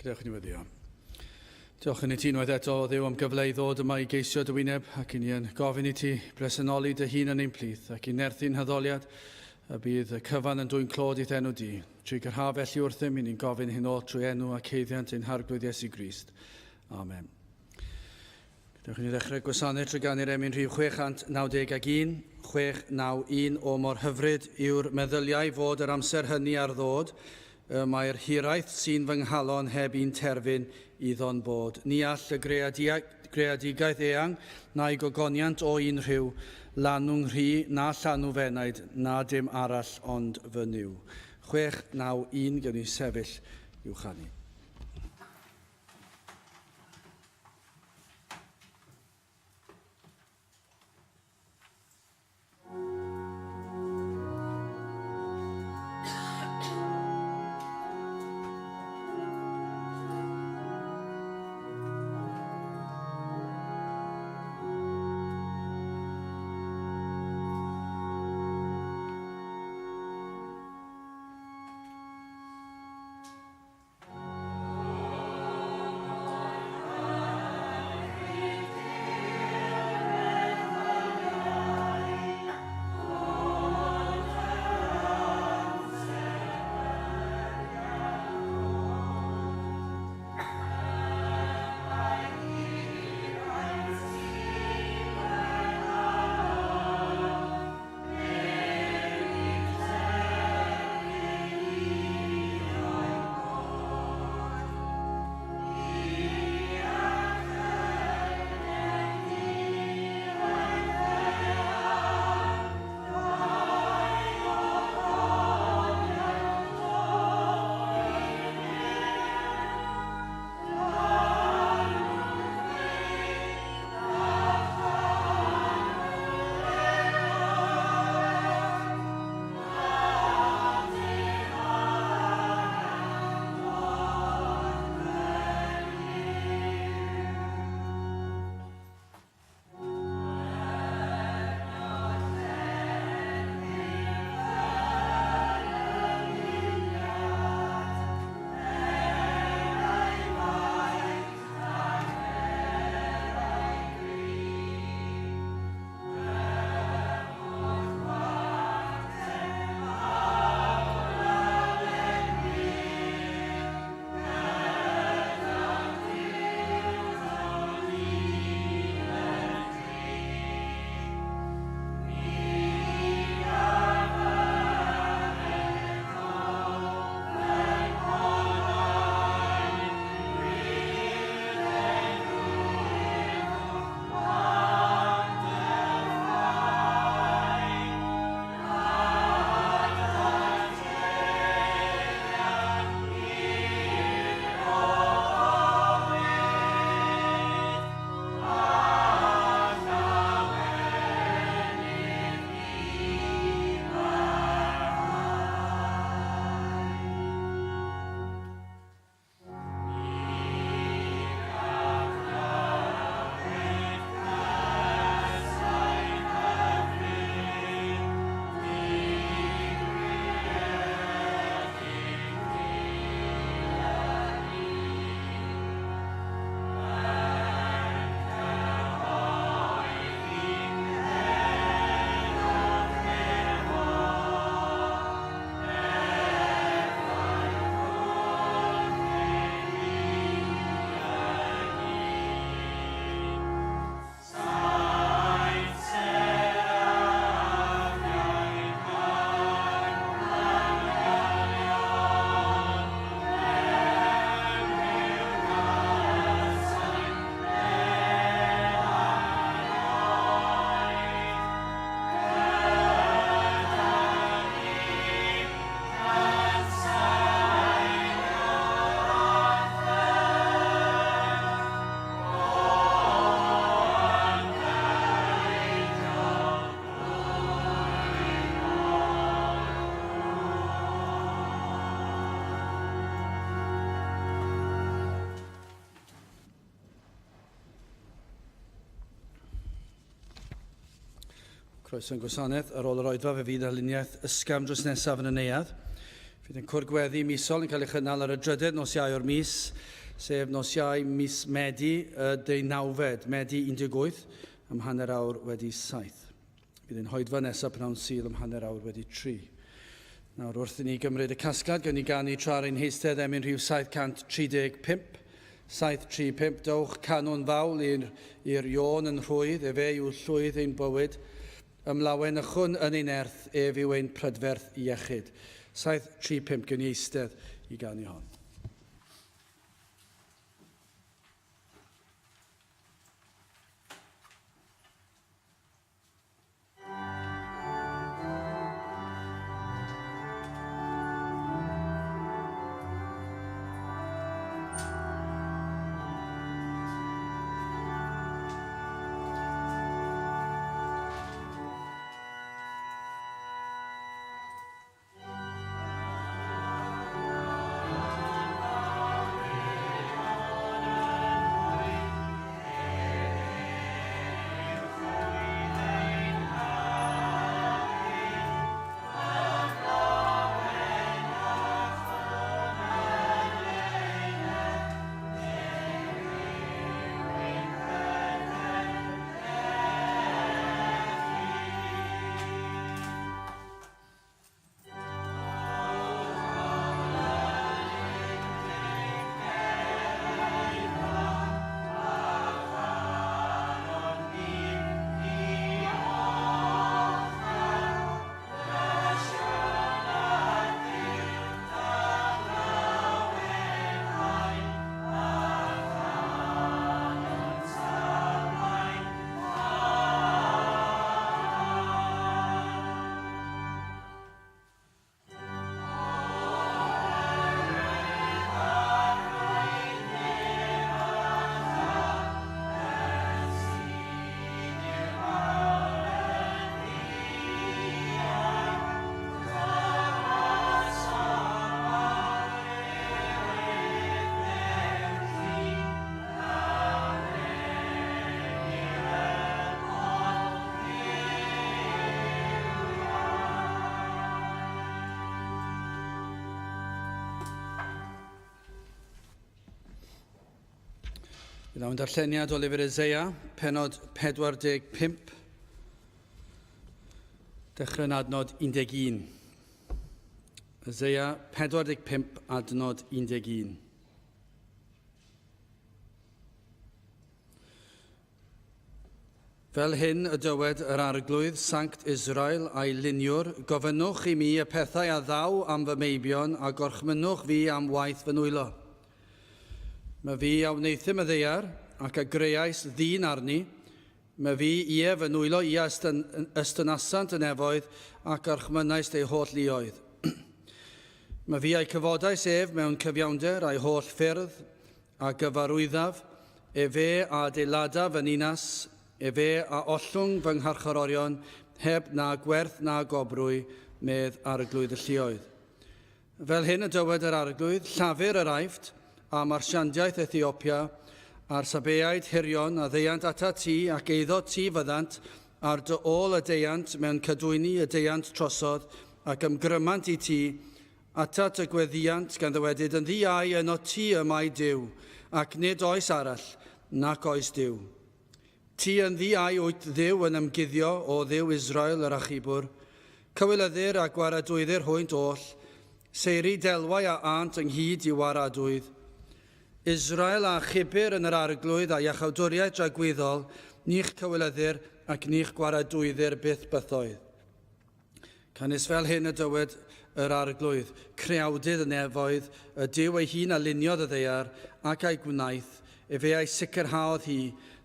Diolch yn weddio. Diolch yn i ti unwaith eto, Dduw, am gyfle i ddod yma i geisio dy wyneb, ac i ni yn gofyn i ti bresynoli dy hun yn ein plith, ac i nerthu'n hyddoliad, a bydd y cyfan yn dwy'n clod i'th enw di. Trwy gyrha felly wrthym, i ni'n gofyn hyn o trwy enw ac heiddiant ein harglwydd Iesu Grist. Amen. Diolch yn i ddechrau gwasanaeth trwy gan i'r emyn rhif 691, 691 o mor hyfryd yw'r meddyliau fod yr amser hynny ar ddod. Mae'r hiraeth sy'n fy nghalon heb un terfyn iddo'n bod. Ni all y greadigaeth eang na'i gogoniant o un rhyw, lanwng rhy na llanw fenaid, na dim arall ond fy niw. 691 gewn ni sefyll i'w chanu. Croeso'n gwasanaeth ar ôl yr oedfa fe fydd arluniaeth ysgam dros nesaf yn y neuadd. Fydd yn cwrgweddi misol yn cael ei chynnal ar y drydydd nos Iau o'r mis, sef nos Iau mis Medi, 19, Medi 18, am hanner awr wedi 7. Bydd yn hoedfa nesaf pnawn Sul am hanner awr wedi 3. Nawr wrth i ni gymryd y casgliad, gan i ganu tra'r ein heistedd emyn rhyw 735, 735, dowch canwn fawl i'r Iôn yn rhwydd, fe yw llwydd ein bywyd, ymlawen ychwn yn ein erth, yw ein prydferth iechyd. 735 gan i eistedd i ganu hon. Bydd awn darlleniad o lyfr Eseia, penod 45, dechrau'n adnod 11. Eseia 45, adnod 11. Fel hyn y dywed yr arglwydd Sanct Israel a'i luniwr, gofynnwch i mi y pethau a ddaw am fy meibion a gorchmynnwch fi am waith fy nwylo. Mae fi a wneithym y ddeiar ac a greais ddyn arni. Mae fi fy nwylo i ystynasant yn efoedd ac archmynnais ei holl luoedd. Mae fi a'i cyfodais mewn cyfiawnder a'i holl ffyrdd a gyfarwyddaf, fe a adeiladaf yn unas, fe a ollwng fy ngharcharorion heb na gwerth na gobrwy medd arglwydd y lluoedd. Fel hyn y dywed yr arglwydd, llafur yr aifft, a marsiandiaeth Ethiopia, a'r sabeaid hirion a ddeiant ata ti ac eiddo ti fyddant ar dy ôl y deiant mewn cadwyni y deiant trosodd ac ymgrymant i ti ata dy gweddiant gan ddywedyd yn ddiau yno ti y mae Duw ac nid oes arall nac oes Duw. Ti yn ddiau wyt Dduw yn ymguddio o Dduw Israel yr achubwr, cywilyddir a gwaradwyddir hwynt oll, seiri delwai a ant ynghyd i waradwydd. Israel a chibir yn yr arglwydd a iachawdwriaeth dragwyddol, nich cywilyddir ac nich gwaradwyddir byth bythoedd. Canis fel hyn y dywed yr arglwydd, creawdydd yn efoedd, y Duw ei hun a luniodd y ddeiar ac a'i gwnaeth, fe a'i sicrhaodd hi,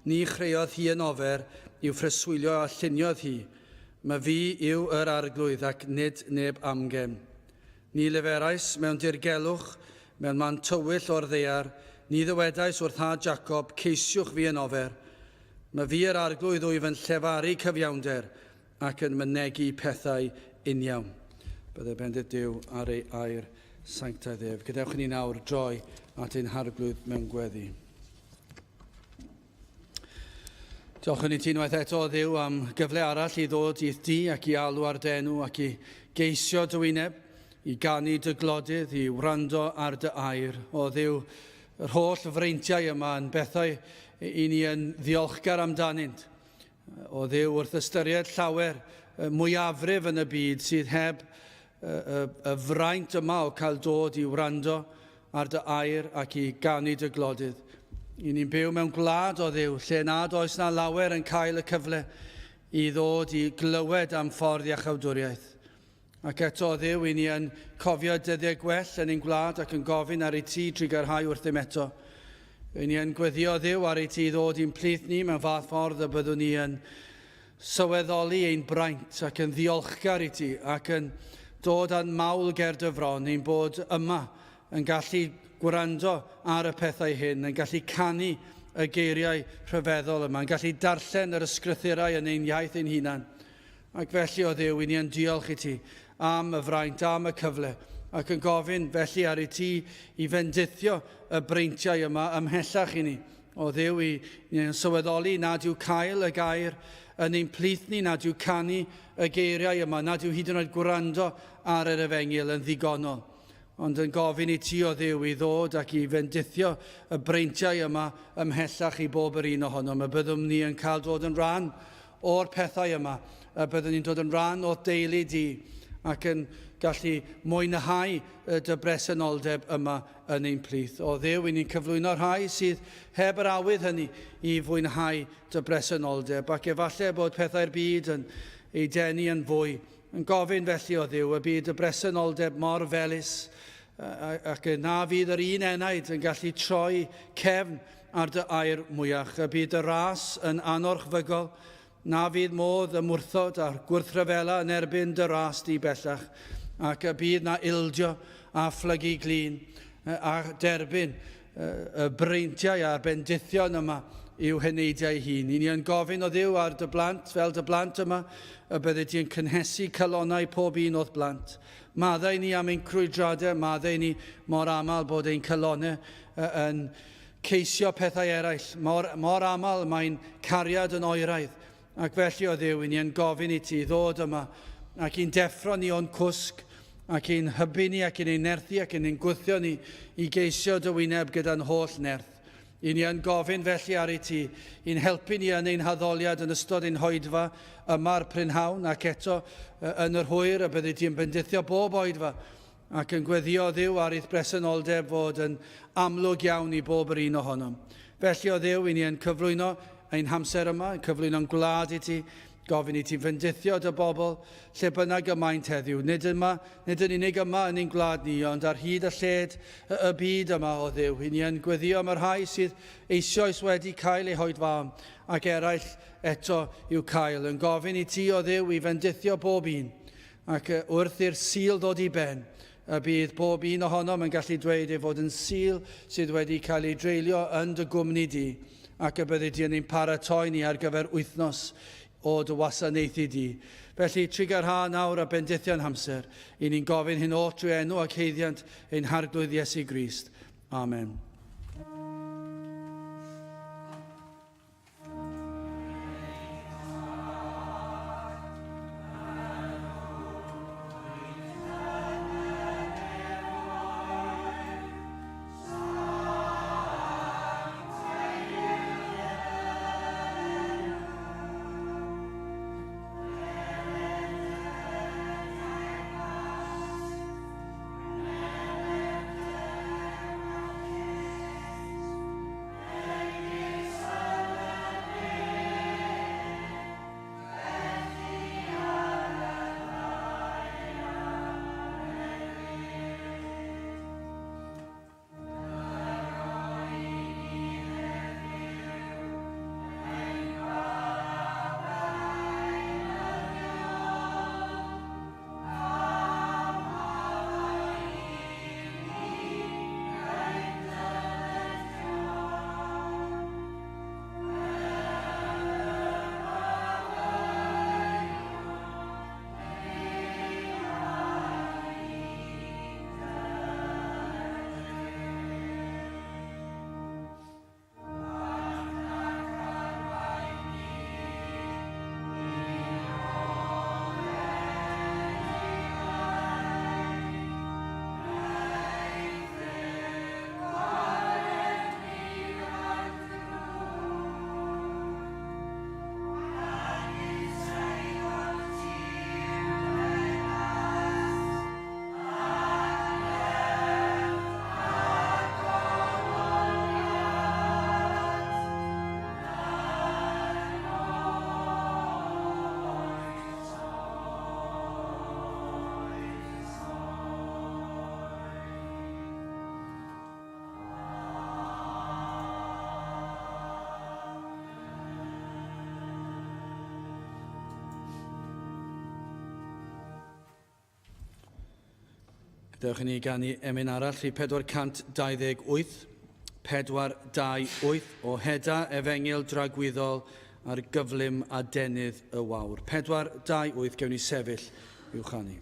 ni chreuodd hi yn ofer, i'w ffreswylio a lluniodd hi. Mae fi yw yr arglwydd ac nid neb amgen. Ni leferais mewn dirgelwch, mewn man tywyll o'r ddeiar, ni ddywedais wrth ha Jacob, ceisiwch fi yn ofer. Mae fi yr arglwydd wyf yn llefaru cyfiawnder ac yn mynegu pethau uniawn. Byddai bendith Duw ar ei air sanctaidd ef. Gadewch ni nawr droi at ein harglwydd mewn gweddi. Diolch yn i ti unwaith eto, Dduw, am gyfle arall i ddod i'th di ac i alw ar denw ac i geisio dy wyneb. i ganu dy glodydd, i wrando ar dy air. O Dduw, yr holl freintiau yma yn bethau i ni yn ddiolchgar amdanynt. O Dduw, wrth ystyried llawer mwyafrif yn y byd sydd heb y fraint yma o cael dod i wrando ar dy air ac i ganu dy glodydd. I ni'n byw mewn gwlad o Dduw, lle nad oes na lawer yn cael y cyfle i ddod i glywed am ffordd iachawdwriaeth. Ac eto o Dduw, i ni yn cofio dyddiau gwell yn ein gwlad ac yn gofyn ar ei ti trwy garhau wrth ddim eto. I ni yn gweddio Dduw ar ei ti ddod i'n plith ni mewn fath ffordd y byddwn ni yn sylweddoli ein braint ac yn ddiolchgar i ti ac yn dod â'n mawl ger dy fron ein bod yma yn gallu gwrando ar y pethau hyn, yn gallu canu y geiriau rhyfeddol yma, yn gallu darllen yr ysgrythurau yn ein iaith ein hunan. Ac felly o Dduw, i ni yn diolch i ti am y fraint, am y cyfle, ac yn gofyn felly ar ei ti i fendithio y breintiau yma ymhellach i ni. O Dduw, i ni yn sylweddoli nad yw cael y gair yn ein plith ni, nad yw canu y geiriau yma, nad yw hyd yn oed gwrando ar yr efengil yn ddigonol. Ond yn gofyn i ti o Dduw i ddod ac i fendithio y breintiau yma ymhellach i bob yr un ohonom. Y byddwn ni yn cael dod yn rhan o'r pethau yma. Y byddwn ni'n dod yn rhan o'r deulu di ac yn gallu mwynhau dy bresenoldeb yma yn ein plith. O Dduw, i ni'n cyflwyno rhai sydd heb yr awydd hynny i fwynhau dy bresenoldeb. Ac efallai bod pethau'r byd yn ei denu yn fwy. Yn gofyn felly o Dduw y byd y bresenoldeb mor felys ac na fydd yr un enaid yn gallu troi cefn ar dy air mwyach. Y bydd y ras yn anorchfygol, na fydd modd ymwrthod a'r gwrthryfela yn erbyn dy ras di bellach, ac y bydd na ildio a phlygu glin a derbyn y breintiau a'r bendithion yma i'w heneidiau hun. I ni yn gofyn o Dduw ar dy blant, fel dy blant yma, y bydde ti'n cynhesu calonau pob un o'ch blant. Maddau ni am ein crwydradau, maddau ni mor aml bod ein calonau yn ceisio pethau eraill. Mor aml mae'n cariad yn oeraidd. Ac felly o Dduw, i ni yn gofyn i ti ddod yma ac i'n deffro ni o'n cwsg ac i'n hybu ni ac i'n ein nerthu ac i'n ein gwthio ni i geisio dy wyneb gyda'n holl nerth. I ni yn gofyn felly ar ei ti, i'n helpu ni yn ein haddoliad yn ystod ein hoedfa yma'r prynhawn ac eto yn yr hwyr y bydde ti'n bendithio bob oedfa ac yn gweddio Dduw ar eich bresenoldeb fod yn amlwg iawn i bob yr un ohonom. Felly o Dduw, i ni yn cyflwyno ein hamser yma, yn cyflwyno'n gwlad i ti, gofyn i ti fendithio dy bobl lle bynnag ymaint heddiw. Nid yn unig yma yn ein gwlad ni, ond ar hyd y lled y byd yma o Dduw. I ni yn gweddio am yr rhai sydd eisoes wedi cael eu hoedfam ac eraill eto i'w cael. Yn gofyn i ti o Dduw i fendithio bob un. Ac wrth i'r sil ddod i ben, y bydd bob un ohonom yn gallu dweud ei fod yn sil sydd wedi cael ei dreulio yn dy gwmni di. Ac y bydde di yn ein paratoi ni ar gyfer wythnos o dy wasanaethu di. Felly, trigarha nawr a bendithion hamser, i ni'n gofyn hyn o trwy enw ac heiddiant ein harglwydd Iesu Grist. Amen. Dewch i ni ganu emyn arall i 428. 428 o Heda Efengil Dragwyddol ar gyflym a denydd y wawr. 428 gewn ni sefyll i'w chanu.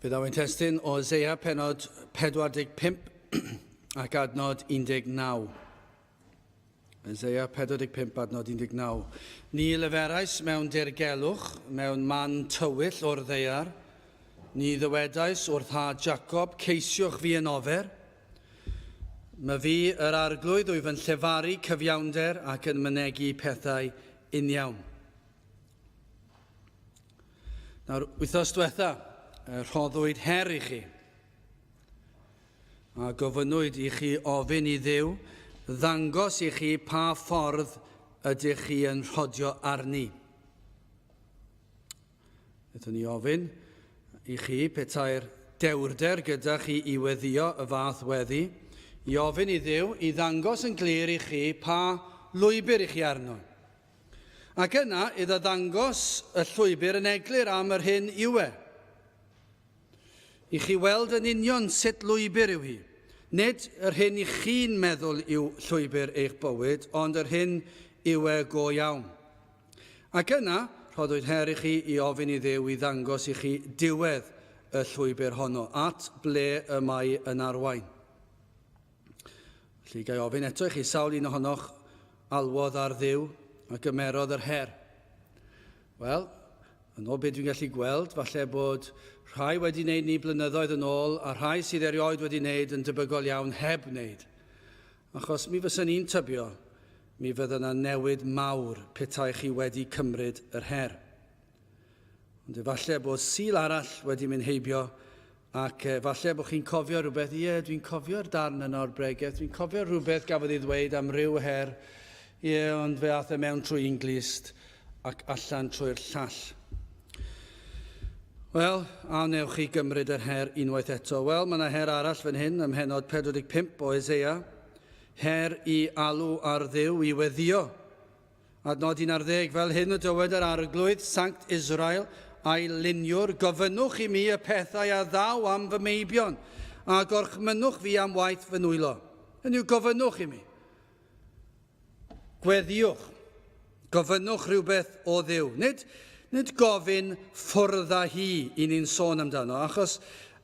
Bydd awyn testyn o Isaiah penod 45 ac adnod 19. Isaiah 45 adnod 19. Ni leferais mewn dirgelwch, mewn man tywyll o'r ddeiar. Ni ddywedais wrth ha Jacob, ceisiwch fi yn ofer. Mae fi yr arglwydd wyf yn llefaru cyfiawnder ac yn mynegu pethau uniawn. Nawr, wythnos diwetha, rhoddwyd her i chi. A gofynnwyd i chi ofyn i Dduw ddangos i chi pa ffordd ydych chi yn rhodio arni. Ydyn ni ofyn i chi petai'r dewrder gyda chi i weddio y fath weddi, i ofyn i Dduw i ddangos yn glir i chi pa lwybr i chi arno. Ac yna, iddo ddangos y llwybr yn eglur am yr hyn yw e. I chi weld yn union sut lwybr yw hi. Nid yr hyn i chi'n meddwl yw llwybr eich bywyd, ond yr hyn yw e go iawn. Ac yna, rhoddwyd her i chi i ofyn i Dduw i ddangos i chi diwedd y llwybr honno, at ble y mae yn arwain. Felly gai ofyn eto i chi sawl un ohonoch alwodd ar Dduw a gymerodd yr her. Wel, yn ôl beth dwi'n gallu gweld, falle bod rhai wedi wneud ni blynyddoedd yn ôl a rhai sydd erioed wedi wneud yn debygol iawn heb wneud. Achos mi fysa ni'n tybio, mi fydda yna newid mawr petai chi wedi cymryd yr her. Ond efallai bod sil arall wedi mynd heibio ac falle bod chi'n cofio rhywbeth, dwi'n cofio'r darn yna o'r bregaeth, dwi'n cofio rhywbeth gafodd ei ddweud am ryw her, ond fe ath e mewn trwy Inglist ac allan trwy'r llall. Wel, a wnewch chi gymryd yr her unwaith eto. Wel, mae yna her arall fan hyn, ym mhenod 45 o Eseia. Her i alw ar Dduw i weddio. Adnod 11, fel hyn o dywed yr arglwydd, Sanct Israel, a'i luniwr, gofynnwch i mi y pethau a ddaw am fy meibion, a gorchmynnwch fi am waith fy nwylo. Hynny yw, gofynnwch i mi. Gweddiwch. Gofynnwch rhywbeth o Dduw. Nid gofyn ffwrdd â hi i ni'n sôn amdano, achos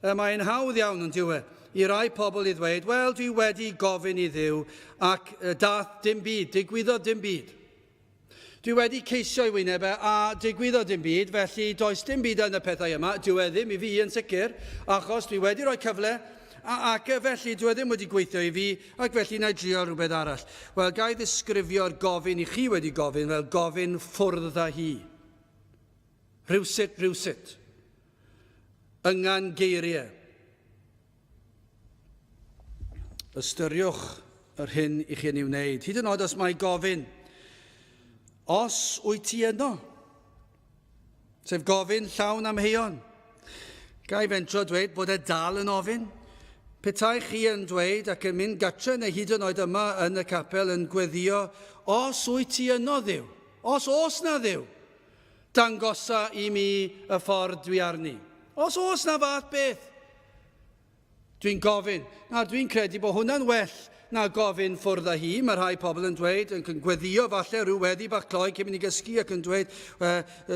mae'n hawdd iawn yn diwe i rai pobl i ddweud, wel, dwi wedi gofyn i Dduw ac dath dim byd, digwyddodd dim byd. Dwi wedi ceisio i wyneb a digwyddodd dim byd, felly does dim byd yn y pethau yma, dwi ddim i fi yn sicr, achos dwi wedi rhoi cyfle, ac felly dwi ddim wedi gweithio i fi, ac felly na i drio rhywbeth arall. Wel, gai ddisgrifio'r gofyn i chi wedi gofyn fel gofyn ffwrdd â hi. Rhywsut. Yngan geiriau. Ystyriwch yr hyn i chi'n ei wneud. Hyd yn oed os mae gofyn, os wyt ti yno? Sef gofyn llawn amheuon. Gai fentro dweud bod e dal yn ofyn? Petai chi yn dweud ac yn mynd gatre neu hyd yn oed yma yn y capel yn gweddio, os wyt ti yno Dduw? Os oes na Dduw? Dangosa i mi y ffordd dwi arni. Os oes na fath beth? Dwi'n gofyn. Na, dwi'n credu bod hwnna'n well na gofyn ffwrdd â hi. Mae rhai pobl yn dweud, yn gweddio falle rhyw weddi bach cloi cyn mynd i gysgu ac yn dweud,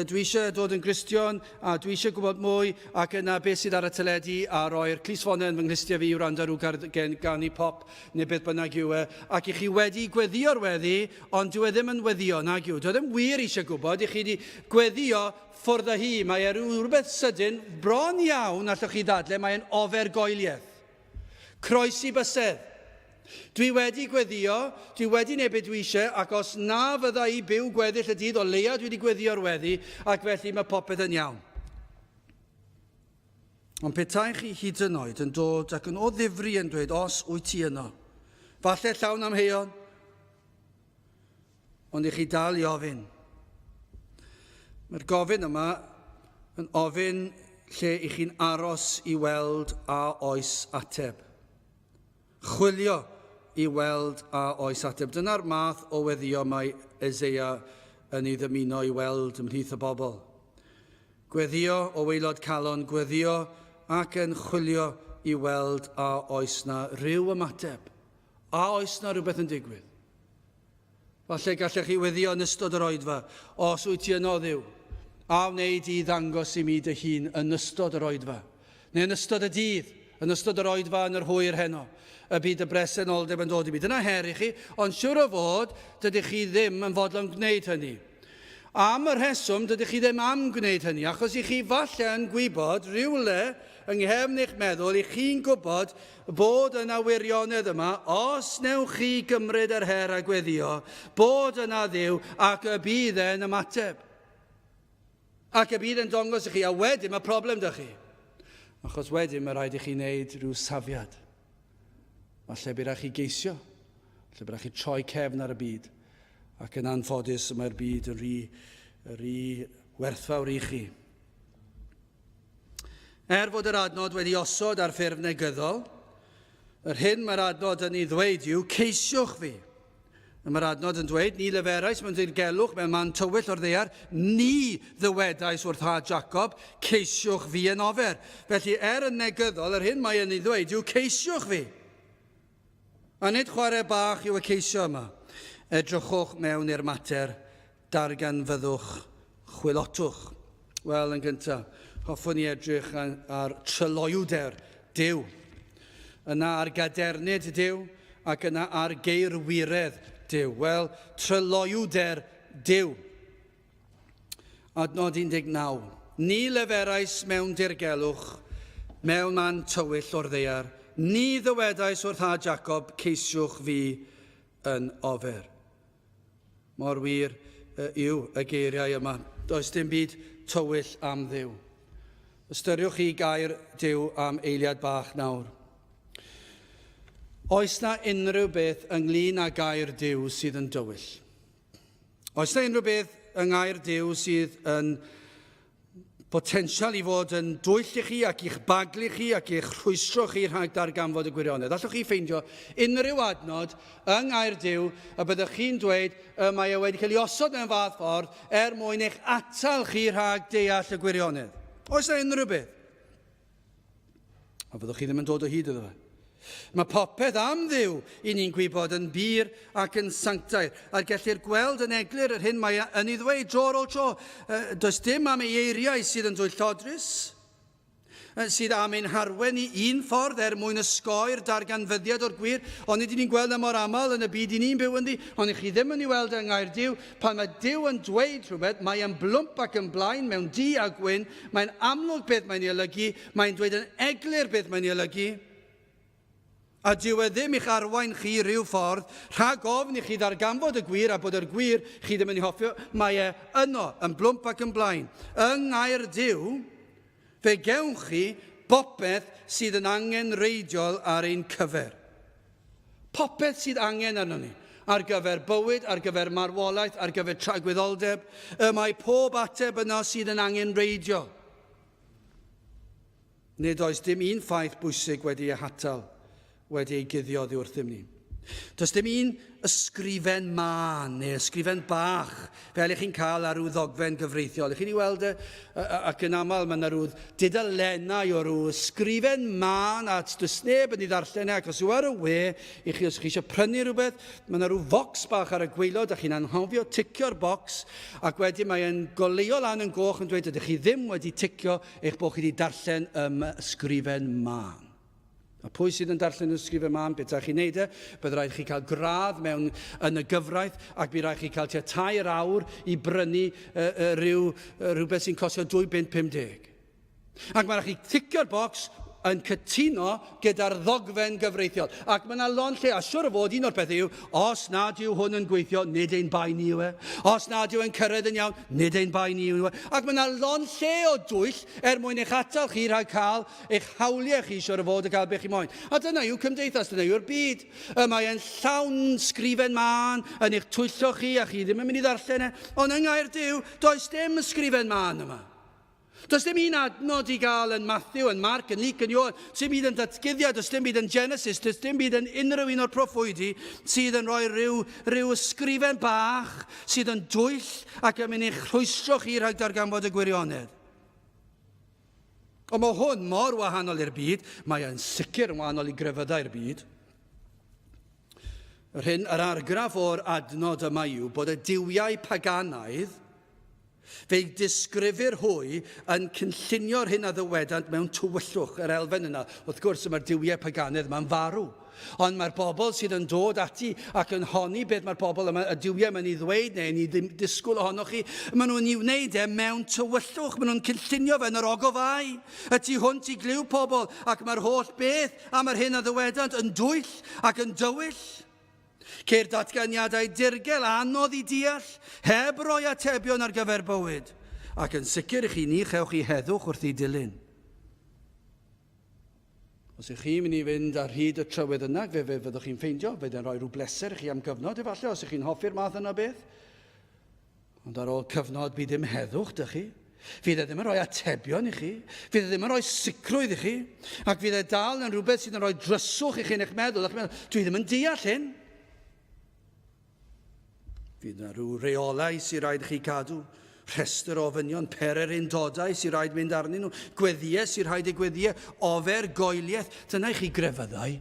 dwi eisiau dod yn Gristion a dwi eisiau gwybod mwy ac yna beth sydd ar y teledu a roi'r clisfonau yn fy nghlustia fi i wrando rhyw gan i pop neu beth bynnag yw e. Ac i chi wedi gweddio'r weddi, ond dwi ddim yn weddio nag yw. Dwi ddim wir eisiau gwybod, i chi wedi gweddio ffwrdd â hi. Mae e rhywbeth sydyn, bron iawn allwch chi ddadle, mae e'n ofergoeliaeth. Croesi bysedd. Dwi wedi gweddio, dwi wedi wneud beth dwi eisiau, ac os na fydda i byw gweddill y dydd o leia dwi wedi gweddio'r weddi, ac felly mae popeth yn iawn. Ond petai chi hyd yn oed yn dod ac yn o ddifri yn dweud, os wyt ti yno, falle llawn amheuon, ond i chi dal i ofyn. Mae'r gofyn yma yn ofyn lle i chi'n aros i weld a oes ateb. Chwilio i weld a oes ateb. Dyna'r math o weddio mae Eseia yn ei ddymuno i weld ymhlith y bobl. Gweddio o waelod calon, gweddio ac yn chwilio i weld a oes na ryw ymateb. A oes na rhywbeth yn digwydd. Falle gallech chi weddio yn ystod yr oedfa, os wyt ti yno Dduw, a wneud i ddangos i mi dy hun yn ystod yr oedfa. Neu yn ystod y dydd, yn ystod yr oedfa yn yr hwyr heno. Y byd y bresenoldeb yn dod i mi. Dyna her i chi, ond siwr o fod, dydych chi ddim yn fodlon gwneud hynny. Am y rheswm, dydych chi ddim am gwneud hynny, achos i chi falle yn gwybod rhywle yng nghefn eich meddwl, i chi'n gwybod bod yna wirionedd yma, os newch chi gymryd yr her a gweddio, bod yna Dduw ac y bydd e'n ymateb. Ac y bydd yn dongos i chi, a wedyn mae problem dych chi. Achos wedyn mae rhaid i chi wneud rhyw safiad. Falle bydd rhaid chi geisio. Falle bydd rhaid chi troi cefn ar y byd. Ac yn anffodus mae'r byd yn rhy werthfawr i chi. Fod yr adnod wedi osod ar ffurf negyddol, yr hyn mae'r adnod yn ei ddweud yw, ceisiwch fi. Mae'r adnod yn dweud, ni leferais mewn dirgelwch mewn man tywyll o'r ddaear, ni ddywedais wrth ha Jacob, ceisiwch fi yn ofer. Felly yn negyddol, yr hyn mae yn ei ddweud yw, ceisiwch fi. A nid chwarae bach yw y ceisio yma. Edrychwch mewn i'r mater, darganfyddwch, chwilotwch. Wel, yn gyntaf, hoffwn ni edrych ar tryloiwder Duw. Yna ar gadernid Duw, ac yna ar geirwiredd Duw. Wel, tryloiwder Duw. Adnod 19. Ni leferais mewn dirgelwch, mewn man tywyll o'r ddaear, ni ddywedais wrth ha Jacob, ceisiwch fi yn ofer. Mor wir yw y geiriau yma. Does dim byd tywyll am Dduw. Ystyriwch chi gair Duw am eiliad bach nawr. Oes na unrhyw beth ynglyn â gair Duw sydd yn dywyll? Oes na unrhyw beth yng gair Duw sydd yn potensial i fod yn dwyll i chi ac i'ch baglu chi ac i'ch rhwystro chi rhag darganfod y gwirionedd? Allwch chi ffeindio unrhyw adnod yng gair Duw a byddwch chi'n dweud mae e wedi cael ei osod mewn fath ffordd mwyn eich atal chi rhag deall y gwirionedd? Oes na unrhyw beth? A byddwch chi ddim yn dod o hyd iddo fe. Mae popeth am Dduw i ni'n gwybod yn bir ac yn sanctaidd. A gellir gweld yn eglur yr hyn mae yn ei ddweud tro ar ôl tro. Does dim am ei eiriau sydd yn dwyllodrus, sydd am ein harwen i un ffordd mwyn ysgoi'r darganfyddiad o'r gwir, ond nid ni'n gweld mor aml yn y byd i ni'n byw ynddi, ond chi ddim yn ei weld yng ngair Duw. Pan mae Duw yn dweud rhywbeth, mae'n blwmp ac yn blaen mewn du a gwyn, mae'n amlwg beth mae'n ei olygu, mae'n dweud yn eglur beth mae'n ei olygu. A dyw e ddim i'ch arwain chi rhyw ffordd, rhag ofn i chi ddarganfod y gwir a bod yr gwir chi ddim yn ei hoffio, mae e yno, yn blwmp ac yn blaen. Yng ngair Duw, fe gewch chi popeth sydd yn angen reidiol ar ein cyfer. Popeth sydd angen arno ni. Ar gyfer bywyd, ar gyfer marwolaeth, ar gyfer tragwyddoldeb. Mae pob ateb yno sydd yn angen reidiol. Nid oes dim un ffaith bwysig wedi ei hatal, wedi ei guddio oddi wrthym ni. Does dim un ysgrifen mân neu ysgrifen bach fel ych chi'n cael ar ryw ddogfen gyfreithiol. Ych chi'n ei weld ac yn aml mae yna ryw dudalennau o ryw ysgrifen mân a does neb yn ei ddarllen ac os yw ar y we i chi os chi eisiau prynu rhywbeth, mae yna ryw focs bach ar y gwaelod a chi'n anghofio ticio'r bocs ac wedyn mae'n goleuo lan yn goch yn dweud ydych chi ddim wedi ticio eich bod chi wedi darllen ysgrifen mân. A pwy sydd yn darllen ysgrifen mân, beth ydych chi'n neud bydd rhaid chi cael gradd mewn yn y gyfraith ac bydd rhaid chi cael tua 2 awr i brynu rhywbeth sy'n costio £2.50. Ac mae rhaid chi ticio'r bocs yn cytuno gyda'r ddogfen gyfreithiol. Ac mae yna lon lle, a siwr o fod un o'r beth yw, os nad yw hwn yn gweithio, nid ein bai ni yw e. Os nad yw e'n cyrraedd yn iawn, nid ein bai ni yw e. Ac mae yna lon lle o dwyll mwyn eich atal chi rhag cael eich hawliau chi siwr o fod y cael beth chi moyn. A dyna yw cymdeithas, dyna yw'r byd. Mae e'n llawn sgrifen mân yn eich twyllo chi a chi ddim yn mynd i ddarllen e. Ond yng ngair Duw, does dim ysgrifen mân yma. Does dim un adnod i gael yn Matthew, yn Mark, yn Luke, yn Ioan, sy'n byd yn datgyddiad, does dim byd yn Genesis, does dim byd yn unrhyw un o'r proffwydi sydd yn rhoi rhyw ysgrifen bach sydd yn dwyll ac yn mynd i'ch rhwystro chi rhag darganfod y gwirionedd. Ond mae hwn mor wahanol i'r byd, mae e'n sicr yn wahanol i grefyddau'r byd. Yr argraff o'r adnod yma yw bod y diwiau paganaidd fe'i disgrifir hwy yn cynllunio'r hyn a ddywedant mewn tywyllwch, yr elfen yna. Wrth gwrs, mae'r diwiau paganaidd yma'n farw. Ond mae'r bobl sydd yn dod ati ac yn honni beth mae'r bobl yma, y diwiau yma'n ei ddweud neu ni ddim disgwyl ohonoch chi, maen nhw'n ei wneud mewn tywyllwch, maen nhw'n cynllunio fe yn yr ogofau. Y tu hwnt i gliw pobl ac mae'r holl beth am yr hyn a ddywedant yn dwyll ac yn dywyll. Ceir datganiadau dirgel anodd i deall, heb roi atebion ar gyfer bywyd. Ac yn sicr i chi ni chewch chi heddwch wrth ei dilyn. Os ych chi'n mynd i fynd ar hyd y trywydd yna, fe fyddwch chi'n ffeindio, fydd yn rhoi rhyw bleser i chi am gyfnod, efallai, os ych chi'n hoffi'r math yna beth. Ond ar ôl cyfnod, bydd dim heddwch dy chi. Fydd e ddim yn rhoi atebion i chi. Fydd e ddim yn rhoi sicrwydd i chi. Ac fydd e dal yn rhywbeth sydd yn rhoi dryswch i chi'n eich meddwl. Ac meddwl, dwi ddim yn deall hyn. Fydd yna rhyw reolau sy'n rhaid i chi cadw. Rhestr o ofynion, perer undodau sy'n rhaid mynd arnyn nhw. Gweddiau sy'n rhaid eu gweddiau. Ofer goeliaeth. Dyna i chi grefyddau.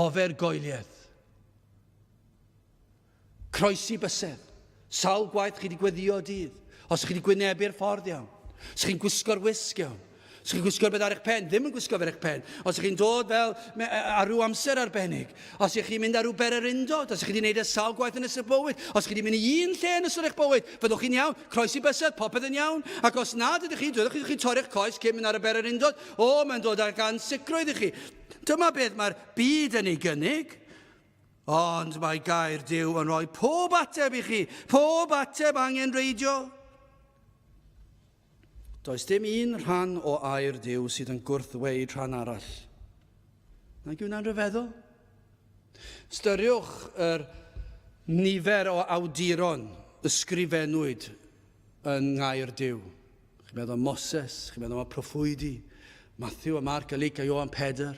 Ofer goeliaeth. Croesi bysedd. Sawl gwaith chi wedi gweddio dydd. Os ych chi wedi gwynebu'r ffordd iawn. Os ych chi'n gwisgo'r wisg iawn. Os ych chi'n gwisgo'r beth ar eich pen. Ddim yn gwisgo fer eich pen. Os ych chi'n dod fel ar rhyw amser arbennig. Os ych chi'n mynd ar rhyw berer undod. Os ych chi wedi gwneud y sawl gwaith yn ystod bywyd. Os ych chi wedi mynd i un lle yn ystod eich bywyd. Fyddwch chi'n iawn. Croesi bysedd, popeth yn iawn. Ac os nad ydych chi, dydwch chi'n torri'ch coes cyn mynd ar y berer undod. O, mae'n dod ar gan sicrwydd i chi. Dyma beth mae'r byd yn ei gynnig. Ond mae gair Duw yn rhoi pob ateb i chi. Pob ateb angen reidiol. Does dim un rhan o air Duw sydd yn gwrthweud rhan arall. Nag yw'n anrhyfeddol? Styriwch yr nifer o awduron ysgrifennwyd yn ngair Duw. Chi'n meddwl Moses, chi'n meddwl am Proffwydi, Matthew, Mark, Luc, Ioan, Pedr,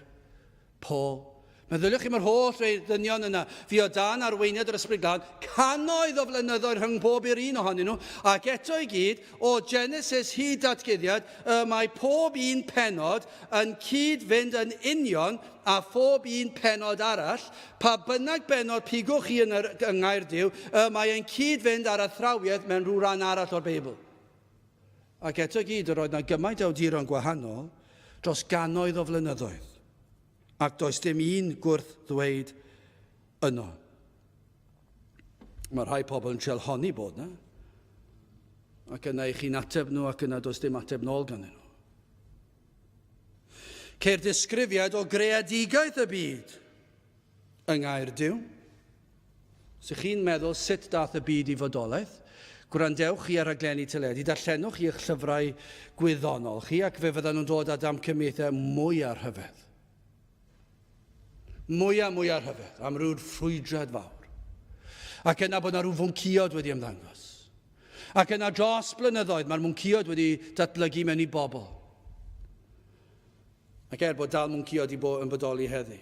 Paul. Meddyliwch chi mae'r holl rei ddynion yna. Fi o dan arweiniad yr Ysbryd Glân, cannoedd o flynyddoedd rhwng bob i'r un ohonyn nhw, ac eto i gyd, o Genesis hyd datguddiad, mae pob un penod yn cyd-fynd yn union a phob un penod arall. Pa bynnag benod pigwch chi yn ngair Duw, mae e'n cyd-fynd ar athrawiaeth mewn rhyw ran arall o'r Beibl. Ac eto i gyd, yr oedd yna gymaint o awduron gwahanol dros gannoedd o flynyddoedd. Ac does dim un gwrth ddweud yno. Mae rhai pobl yn trial honni bod yna. Ac yna i chi'n ateb nhw ac yna does dim ateb nôl gan nhw. Ceir disgrifiad o greadigaeth y byd yng ngair Duw. Os ych chi'n meddwl sut dath y byd i fodolaeth, gwrandewch chi ar raglenni teledu, darllenwch chi eich llyfrau gwyddonol chi ac fe fyddan nhw'n dod â damcaniaethau mwy ar hyfedd. Mwy ar hyfedd, am rhyw'r ffrwydrad fawr. Ac yna bod yna rhyw fwnciod wedi ymddangos. Ac yna dros blynyddoedd, mae'r mwnciod wedi datblygu mewn i bobl. Ac bod dal mwnciod yn bodoli heddi.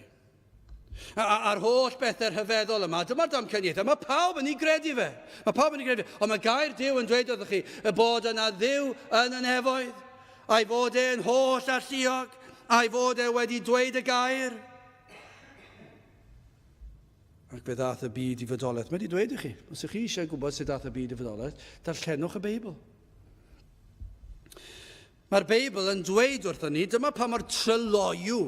A'r holl bethau'r hyfeddol yma, dyma'r damcaniaethau, mae pawb yn ei gredu fe. Ond mae gair Duw yn dweud wrthych chi, y bod yna Dduw yn y nefoedd, a'i fod e'n holl a lluog, a'i fod e wedi dweud y gair. Ac fe ddath y byd i fodolaeth. Mae wedi dweud i chi, os ych chi eisiau gwybod sut dath y byd i fodolaeth, darllenwch y Beibl. Mae'r Beibl yn dweud wrthyn ni, dyma pa mor tryloiw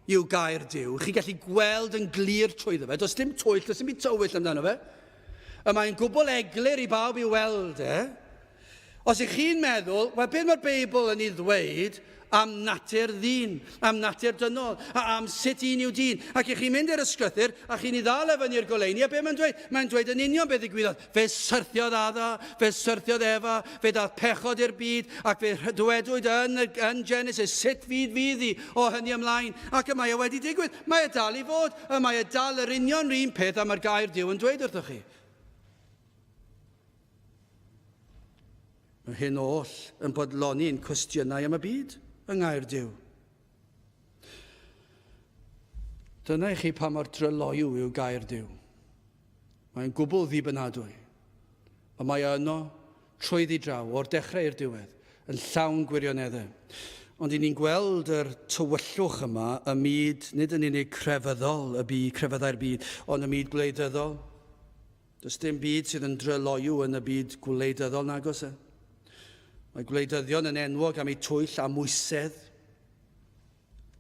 yw gair Duw. Chi gallu gweld yn glir trwyddo fe. Does dim twyll, does dim byd tywyll amdano fe. A mae'n gwbl eglur i bawb i weld e. Os ych chi'n meddwl, wel beth mae'r Beibl yn ei ddweud am natur ddyn, am natur dynol, a am sut un yw dyn. Ac ych chi'n mynd i'r ysgrythyr, a chi'n ei ddal efo ni'r goleini, a be mae'n dweud? Mae'n dweud yn union beth ddigwyddodd. Fe syrthiodd Adda, fe syrthiodd Efa, fe dath pechod i'r byd, ac fe dwedwyd yn Genesis, sut fydd hi o hynny ymlaen. Ac mae e wedi digwydd. Mae e dal i fod, a mae e dal yr union un peth am yr gair Duw yn dweud wrthoch chi. Mae hyn oll yn bodloni'n cwestiynau am y byd yng ngair Duw. Dyna i chi pa mor dryloiw yw gair Duw. Mae'n gwbl ddibynadwy. A mae yno, trwyddi draw, o'r dechrau i'r diwedd, yn llawn gwirioneddau. Ond i ni'n gweld yr tywyllwch yma y myd, nid yn unig crefyddol, crefyddau'r byd, ond y myd gwleidyddol. Does dim byd sydd yn dryloiw yn y byd gwleidyddol nag oes e. Mae gwleidyddion yn enwog am eu twyll a mwysedd,